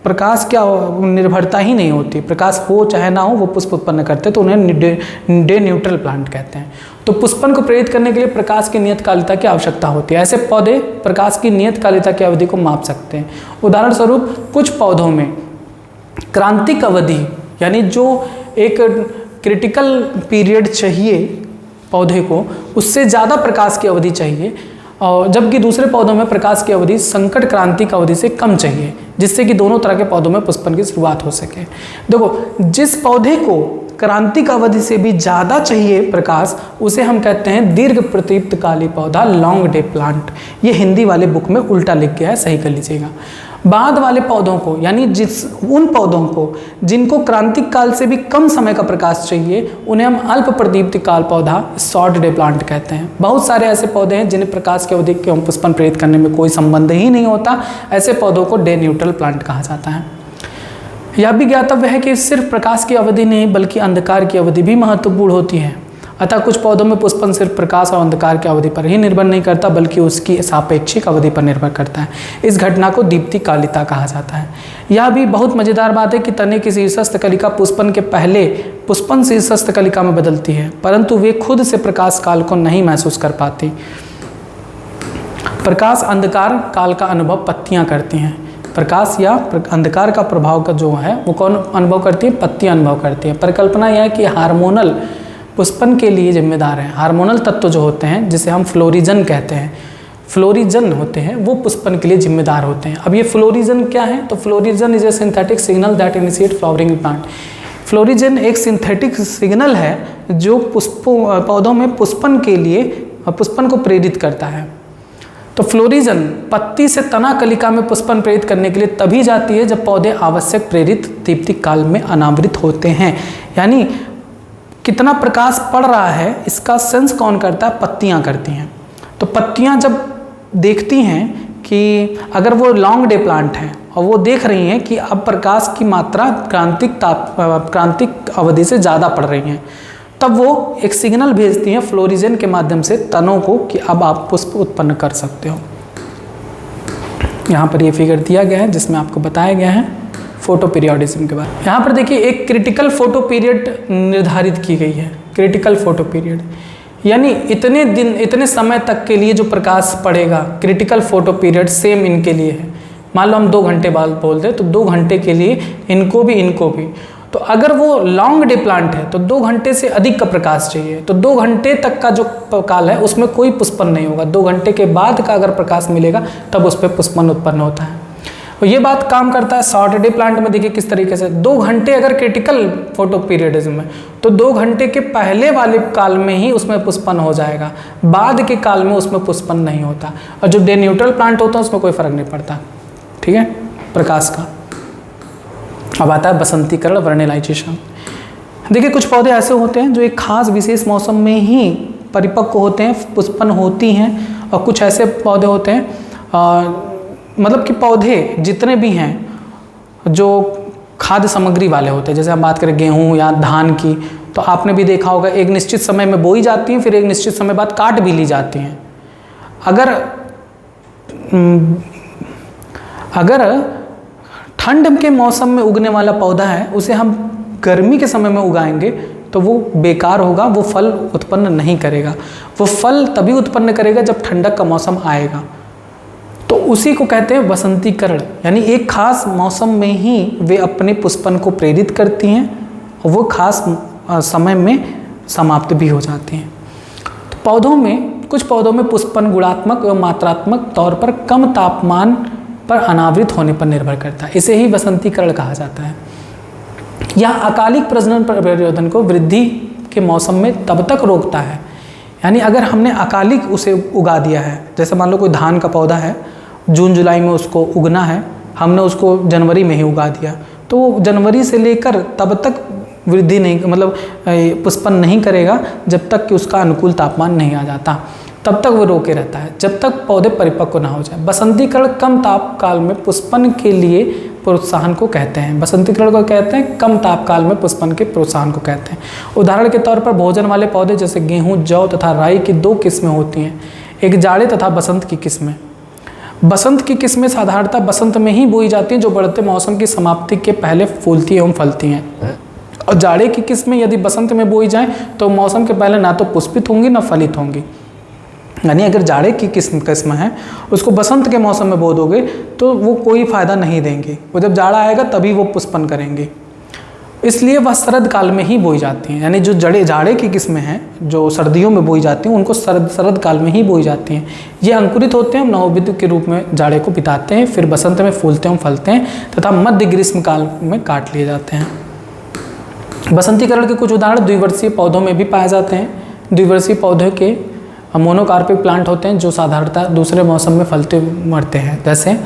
प्रकाश क्या निर्भरता ही नहीं होती, प्रकाश हो चाहे ना हो वो पुष्प उत्पन्न करते, तो उन्हें डे न्यूट्रल प्लांट कहते हैं। तो पुष्पन को प्रेरित करने के लिए प्रकाश की नियतकालिता की आवश्यकता होती है। ऐसे पौधे प्रकाश की नियतकालिता की अवधि को माप सकते हैं। उदाहरण स्वरूप कुछ पौधों में क्रांतिक अवधि यानी जो एक क्रिटिकल पीरियड चाहिए पौधे को, उससे ज़्यादा प्रकाश की अवधि चाहिए, और जबकि दूसरे पौधों में प्रकाश की अवधि संकट क्रांति की अवधि से कम चाहिए, जिससे कि दोनों तरह के पौधों में पुष्पन की शुरुआत हो सके। देखो, जिस पौधे को क्रांतिक अवधि से भी ज़्यादा चाहिए प्रकाश, उसे हम कहते हैं दीर्घ प्रदीप्तकाली पौधा, लॉन्ग डे प्लांट। ये हिंदी वाले बुक में उल्टा लिख गया है, सही कर लीजिएगा। बाद वाले पौधों को यानी उन पौधों को जिनको क्रांतिक काल से भी कम समय का प्रकाश चाहिए, उन्हें हम अल्प प्रदीप्तिकाल पौधा, शॉर्ट डे प्लांट कहते हैं। बहुत सारे ऐसे पौधे हैं जिन्हें प्रकाश की अवधि के पुष्पन प्रेरित करने में कोई संबंध ही नहीं होता, ऐसे पौधों को डे न्यूट्रल प्लांट कहा जाता है। यह भी ज्ञातव्य है कि सिर्फ प्रकाश की अवधि नहीं बल्कि अंधकार की अवधि भी महत्वपूर्ण होती है। अतः कुछ पौधों में पुष्पन सिर्फ प्रकाश और अंधकार की अवधि पर ही निर्भर नहीं करता, बल्कि उसकी सापेक्षिक अवधि पर निर्भर करता है। इस घटना को दीप्तिकालिता कहा जाता है। यह भी बहुत मजेदार बात है कि तने की शीर्षस्थ कलिका पुष्पन के पहले पुष्पन शीर्षस्थ कलिका में बदलती है, परंतु वे खुद से प्रकाश काल को नहीं महसूस कर पाती। प्रकाश अंधकार काल का अनुभव पत्तियां करती हैं। प्रकाश या अंधकार का प्रभाव का जो है वो कौन अनुभव करती है? पत्तियां अनुभव करती है। परिकल्पना यह है कि हार्मोनल पुष्पन के लिए जिम्मेदार है। हार्मोनल तत्व जो होते हैं, जिसे हम फ्लोरिजन कहते हैं, फ्लोरिजन होते हैं, वो पुष्पन के लिए जिम्मेदार होते हैं। अब ये फ्लोरिजन क्या है? तो florigen is a synthetic signal that initiate flowering plant. Florigen एक सिंथेटिक सिग्नल है जो पौधों में पुष्पन के लिए पुष्पन को प्रेरित करता है। तो फ्लोरिजन पत्ती से तना कलिका में पुष्पन प्रेरित करने के लिए तभी जाती है जब पौधे आवश्यक प्रेरित दीप्ति काल में अनावृत होते हैं। यानी कितना प्रकाश पड़ रहा है इसका सेंस कौन करता है? पत्तियां करती हैं। तो पत्तियां जब देखती हैं कि अगर वो लॉन्ग डे प्लांट है और वो देख रही हैं कि अब प्रकाश की मात्रा क्रांतिक अवधि से ज़्यादा पड़ रही है, तब वो एक सिग्नल भेजती हैं फ्लोरिजन के माध्यम से तनों को कि अब आप पुष्प उत्पन्न कर सकते हो। यहाँ पर ये फिगर दिया गया है जिसमें आपको बताया गया है फोटो पीरियोडिज्म के बारे में। यहाँ पर देखिए एक क्रिटिकल फोटो पीरियड निर्धारित की गई है। क्रिटिकल फोटो पीरियड यानी इतने दिन, इतने समय तक के लिए जो प्रकाश पड़ेगा, क्रिटिकल फोटो पीरियड सेम इनके लिए है। मान लो हम 2 घंटे बाद बोल दें तो 2 घंटे के लिए इनको भी। तो अगर वो लॉन्ग डे प्लांट है तो 2 घंटे से अधिक का प्रकाश चाहिए। तो 2 घंटे तक का जो काल है उसमें कोई पुष्पन नहीं होगा। 2 घंटे के बाद का अगर प्रकाश मिलेगा तब उस पर पुष्पन उत्पन्न होता है। और ये बात काम करता है शॉर्ट डे प्लांट में। देखिए किस तरीके से 2 घंटे अगर क्रिटिकल फोटो पीरियडिज्म है तो 2 घंटे के पहले वाले काल में ही उसमें पुष्पन हो जाएगा, बाद के काल में उसमें पुष्पन नहीं होता। और जो डे न्यूट्रल प्लांट होता है उसमें कोई फर्क नहीं पड़ता, ठीक है, प्रकाश का। अब आता है बसंतीकरण, वर्नेलाइजेशन। देखिए कुछ पौधे ऐसे होते हैं जो एक खास विशेष मौसम में ही परिपक्व होते हैं, पुष्पन होती हैं, और कुछ ऐसे पौधे होते हैं मतलब कि पौधे जितने भी हैं जो खाद्य सामग्री वाले होते हैं, जैसे हम बात करें गेहूं या धान की, तो आपने भी देखा होगा एक निश्चित समय में बोई जाती हैं, फिर एक निश्चित समय बाद काट भी ली जाती हैं। अगर ठंड के मौसम में उगने वाला पौधा है उसे हम गर्मी के समय में उगाएंगे तो वो बेकार होगा, वो फल उत्पन्न नहीं करेगा। वो फल तभी उत्पन्न करेगा जब ठंडक का मौसम आएगा। तो उसी को कहते हैं बसंतीकरण, यानी एक खास मौसम में ही वे अपने पुष्पन को प्रेरित करती हैं और वो खास समय में समाप्त भी हो जाती हैं। तो पौधों में, कुछ पौधों में पुष्पन गुणात्मक एवं मात्रात्मक तौर पर कम तापमान पर अनावृत होने पर निर्भर करता है। इसे ही बसंतीकरण कहा जाता है। यह अकालिक प्रजनन प्रवर्धन को वृद्धि के मौसम में तब तक रोकता है, यानी अगर हमने अकालिक उसे उगा दिया है, जैसे मान लो कोई धान का पौधा है, जून जुलाई में उसको उगना है, हमने उसको जनवरी में ही उगा दिया, तो जनवरी से लेकर तब तक वृद्धि नहीं, मतलब पुष्पन नहीं करेगा जब तक कि उसका अनुकूल तापमान नहीं आ जाता, तब तक वो रोके रहता है, जब तक पौधे परिपक्व ना हो जाए। बसंतीकरण कम ताप काल में पुष्पन के लिए प्रोत्साहन को कहते हैं। बसंतीकरण को कहते हैं कम ताप काल में पुष्पन के प्रोत्साहन को कहते हैं। उदाहरण के तौर पर भोजन वाले पौधे जैसे गेहूं, जौ तथा राई की 2 किस्में होती हैं, एक जाड़े तथा बसंत की किस्में। बसंत की किस्में साधारणतः बसंत में ही बोई जाती हैं, जो बढ़ते मौसम की समाप्ति के पहले फूलती एवं फलती हैं। और जाड़े की किस्में यदि बसंत में बोई जाएं तो मौसम के पहले ना तो पुष्पित होंगी ना फलित होंगी। यानी अगर जाड़े की किस्म है उसको बसंत के मौसम में बो दोगे तो वो कोई फ़ायदा नहीं देंगी, वो जब जाड़ा आएगा तभी वो पुष्पन करेंगी। इसलिए वह शरद काल में ही बोई जाती हैं, यानी जो जाड़े की किस्में हैं जो सर्दियों में बोई जाती हैं उनको शरद काल में ही बोई जाती हैं। ये अंकुरित होते हैं, नवोदित के रूप में जाड़े को बिताते हैं, फिर बसंत में फूलते हैं फलते हैं तथा मध्य ग्रीष्म काल में काट लिए जाते हैं। बसंतीकरण के कुछ उदाहरण द्विवर्षीय पौधों में भी पाए जाते हैं। द्विवर्षीय पौधे के मोनोकार्पिक प्लांट होते हैं जो साधारणतः दूसरे मौसम में फलते मरते हैं, जैसे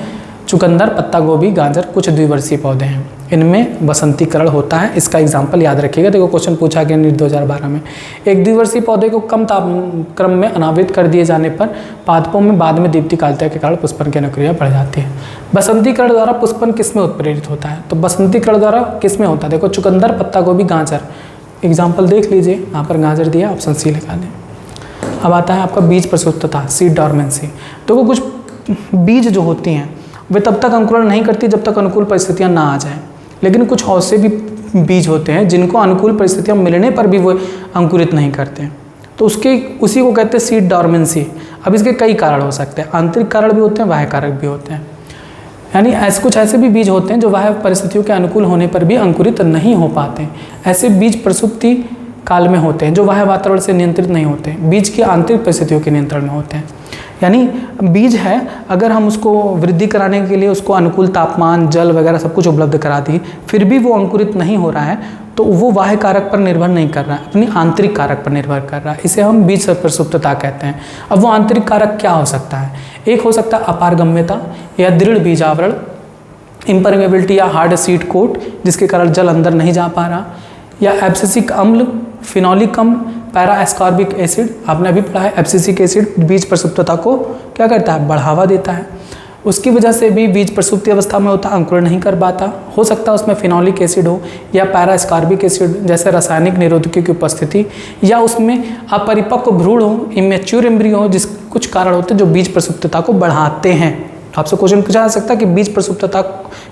चुकंदर, पत्ता गोभी, गाजर कुछ द्विवर्षीय पौधे हैं, इनमें बसंतीकरण होता है। इसका एग्जाम्पल याद रखिएगा, देखो क्वेश्चन पूछा गया नीट 2012 में। एक द्विवर्षीय पौधे को कम तापक्रम में अनावृत कर दिए जाने पर पादपों में बाद में दीप्तिकालिता के कारण पुष्पन की अनुक्रिया बढ़ जाती है। बसंतीकरण द्वारा पुष्पन किसमें उत्प्रेरित होता है? तो बसंतीकरण द्वारा किसमें होता है? देखो चुकंदर, पत्ता गोभी, गाजर, एग्जाम्पल देख लीजिए, यहाँ पर गाजर दिया, ऑप्शन सी लगा दें। अब आता है आपका बीज प्रसुप्तता, सीड डॉर्मेंसी। तो वो कुछ बीज जो होती हैं वे तब तक अंकुरण नहीं करती जब तक अनुकूल परिस्थितियाँ ना आ जाएँ, लेकिन कुछ ऐसे भी बीज होते हैं जिनको अनुकूल परिस्थितियाँ मिलने पर भी वो अंकुरित नहीं करते हैं, तो उसी को कहते हैं सीड डॉर्मेंसी। अब इसके कई कारण हो सकते हैं, आंतरिक कारण भी होते हैं, बाह्य कारक भी होते हैं। यानी कुछ ऐसे भी बीज होते हैं जो बाह्य परिस्थितियों के अनुकूल होने पर भी अंकुरित नहीं हो पाते हैं। ऐसे बीज प्रसुप्ति काल में होते हैं जो बाह्य वातावरण से नियंत्रित नहीं होते, बीज की आंतरिक परिस्थितियों के नियंत्रण में होते हैं। यानी बीज है, अगर हम उसको वृद्धि कराने के लिए उसको अनुकूल तापमान, जल वगैरह सब कुछ उपलब्ध करा दी, फिर भी वो अंकुरित नहीं हो रहा है, तो वो बाह्य कारक पर निर्भर नहीं कर रहा है, अपनी आंतरिक कारक पर निर्भर कर रहा है। इसे हम बीज प्रसुप्तता कहते हैं। अब वो आंतरिक कारक क्या हो सकता है? एक हो सकता है अपारगम्यता या दृढ़ बीज आवरण, इम्परमेबिलिटी या हार्ड सीड कोट जिसके कारण जल अंदर नहीं जा पा रहा, या एब्सिसिक अम्ल, फिनोलिक अम्ल, पैरा एस्कॉर्बिक एसिड। आपने अभी पढ़ा है एब्सिसिक एसिड बीज प्रसुप्तता को क्या करता है? बढ़ावा देता है। उसकी वजह से भी बीज प्रसुप्ति अवस्था में होता, अंकुरण नहीं कर पाता। हो सकता है उसमें फिनोलिक एसिड हो या पैरा एस्कॉर्बिक एसिड जैसे रासायनिक निरोधकों की उपस्थिति, या उसमें अपरिपक्व भ्रूण हो, इमेच्योर एम्ब्रियो हो, जिस कुछ कारण होते हैं जो बीज प्रसुप्तता को बढ़ाते हैं। आपसे क्वेश्चन पूछा जा सकता है कि बीज प्रसुप्तता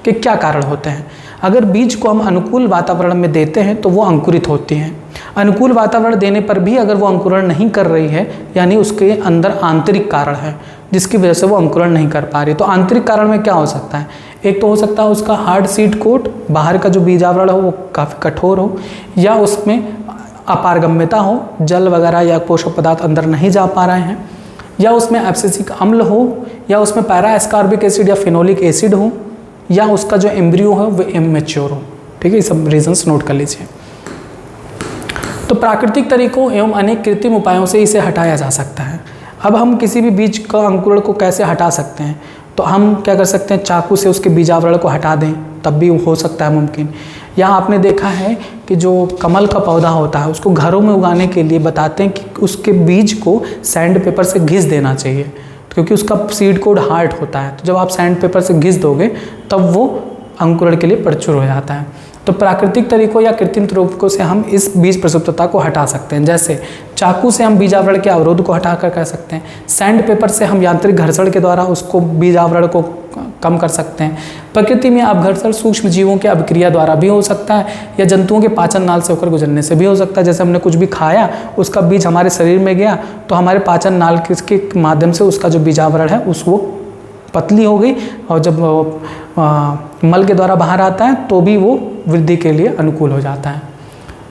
के क्या कारण होते हैं। अगर बीज को हम अनुकूल वातावरण में देते हैं तो वो अंकुरित होती हैं। अनुकूल वातावरण देने पर भी अगर वो अंकुरण नहीं कर रही है, यानी उसके अंदर आंतरिक कारण है जिसकी वजह से वो अंकुरण नहीं कर पा रही। तो आंतरिक कारण में क्या हो सकता है? एक तो हो सकता है उसका हार्ड सीड कोट, बाहर का जो बीज आवरण हो वो काफ़ी कठोर हो, या उसमें अपारगम्यता हो, जल वगैरह या पोषक पदार्थ अंदर नहीं जा पा रहे हैं, या उसमें एब्सिसिक अम्ल हो, या उसमें पैरा एस्कॉर्बिक एसिड या फिनोलिक एसिड हो, या उसका जो एम्ब्रियो है वो इमेच्योर हो। ठीक है, ये सब रीजंस नोट कर लीजिए। तो प्राकृतिक तरीकों एवं अनेक कृत्रिम उपायों से इसे हटाया जा सकता है। अब हम किसी भी बीज का अंकुरण को कैसे हटा सकते हैं? तो हम क्या कर सकते हैं? चाकू से उसके बीजावरण को हटा दें, तब भी हो सकता है मुमकिन। यहाँ आपने देखा है कि जो कमल का पौधा होता है उसको घरों में उगाने के लिए बताते हैं कि उसके बीज को सैंड पेपर से घिस देना चाहिए, क्योंकि उसका सीड कोड हार्ड होता है। तो जब आप सैंड पेपर से घिस दोगे तब वो अंकुरण के लिए प्रचुर हो जाता है। तो प्राकृतिक तरीकों या कृत्रिम तरीकों से हम इस बीज प्रसुप्तता को हटा सकते हैं। जैसे चाकू से हम बीज आवरण के अवरोध को हटाकर कर सकते हैं, सैंड पेपर से हम यांत्रिक घर्षण के द्वारा उसको बीज आवरण को कम कर सकते हैं। प्रकृति में अपघर्षण सूक्ष्म जीवों के अभिक्रिया द्वारा भी हो सकता है, या जंतुओं के पाचन नाल से होकर गुजरने से भी हो सकता है। जैसे हमने कुछ भी खाया, उसका बीज हमारे शरीर में गया तो हमारे पाचन नाल के माध्यम से उसका जो बीजावरण है वो पतली हो गई, और जब मल के द्वारा बाहर आता है तो भी वो वृद्धि के लिए अनुकूल हो जाता है।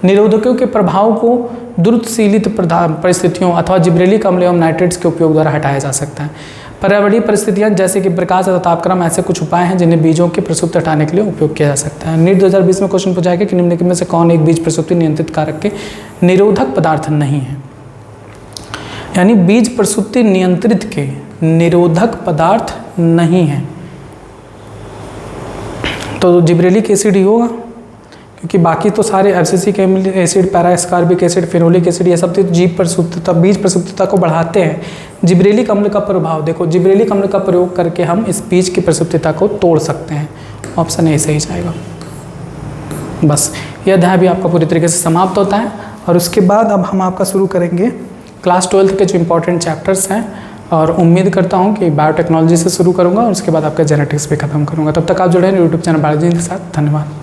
निरोधकों के प्रभाव को द्रुतशीलित परिस्थितियों अथवा जिब्रेलिक अम्ल एवं नाइट्रेट्स के उपयोग द्वारा हटाया जा सकता है। पर्यावरणीय परिस्थितियाँ जैसे कि प्रकाश तथा तापक्रम ऐसे कुछ उपाय हैं जिन्हें बीजों के प्रसुप्त हटाने के लिए उपयोग किया जा सकता है। नीट 2020 में क्वेश्चन पूछा गया कि निम्नलिखित में से कौन एक बीज प्रसुप्ति नियंत्रित कारक के निरोधक पदार्थ नहीं है? यानी बीज प्रसुप्ति नियंत्रित के निरोधक पदार्थ नहीं है तो जिब्रेलिक एसिड ही होगा, क्योंकि बाकी तो सारे abscisic acid, para ascorbic acid, phenolic acid ये सब तो बीज प्रसुप्तता को बढ़ाते हैं। जिब्रेलिक अम्ल का प्रभाव देखो, जिब्रेलिक अम्ल का प्रयोग करके हम इस बीज की प्रसुप्तता को तोड़ सकते हैं। ऑप्शन ए सही जाएगा। बस यह अध्याय भी आपका पूरी तरीके से समाप्त होता है, और उसके बाद अब हम आपका शुरू करेंगे क्लास 12 के जो इंपॉर्टेंट चैप्टर्स हैं, और उम्मीद करता हूं कि बायोटेक्नोलॉजी से शुरू करूंगा और उसके बाद आपका जेनेटिक्स भी खत्म करूंगा। तब तक आप जुड़े हैं यूट्यूब चैनल बायोलॉजी के साथ। धन्यवाद।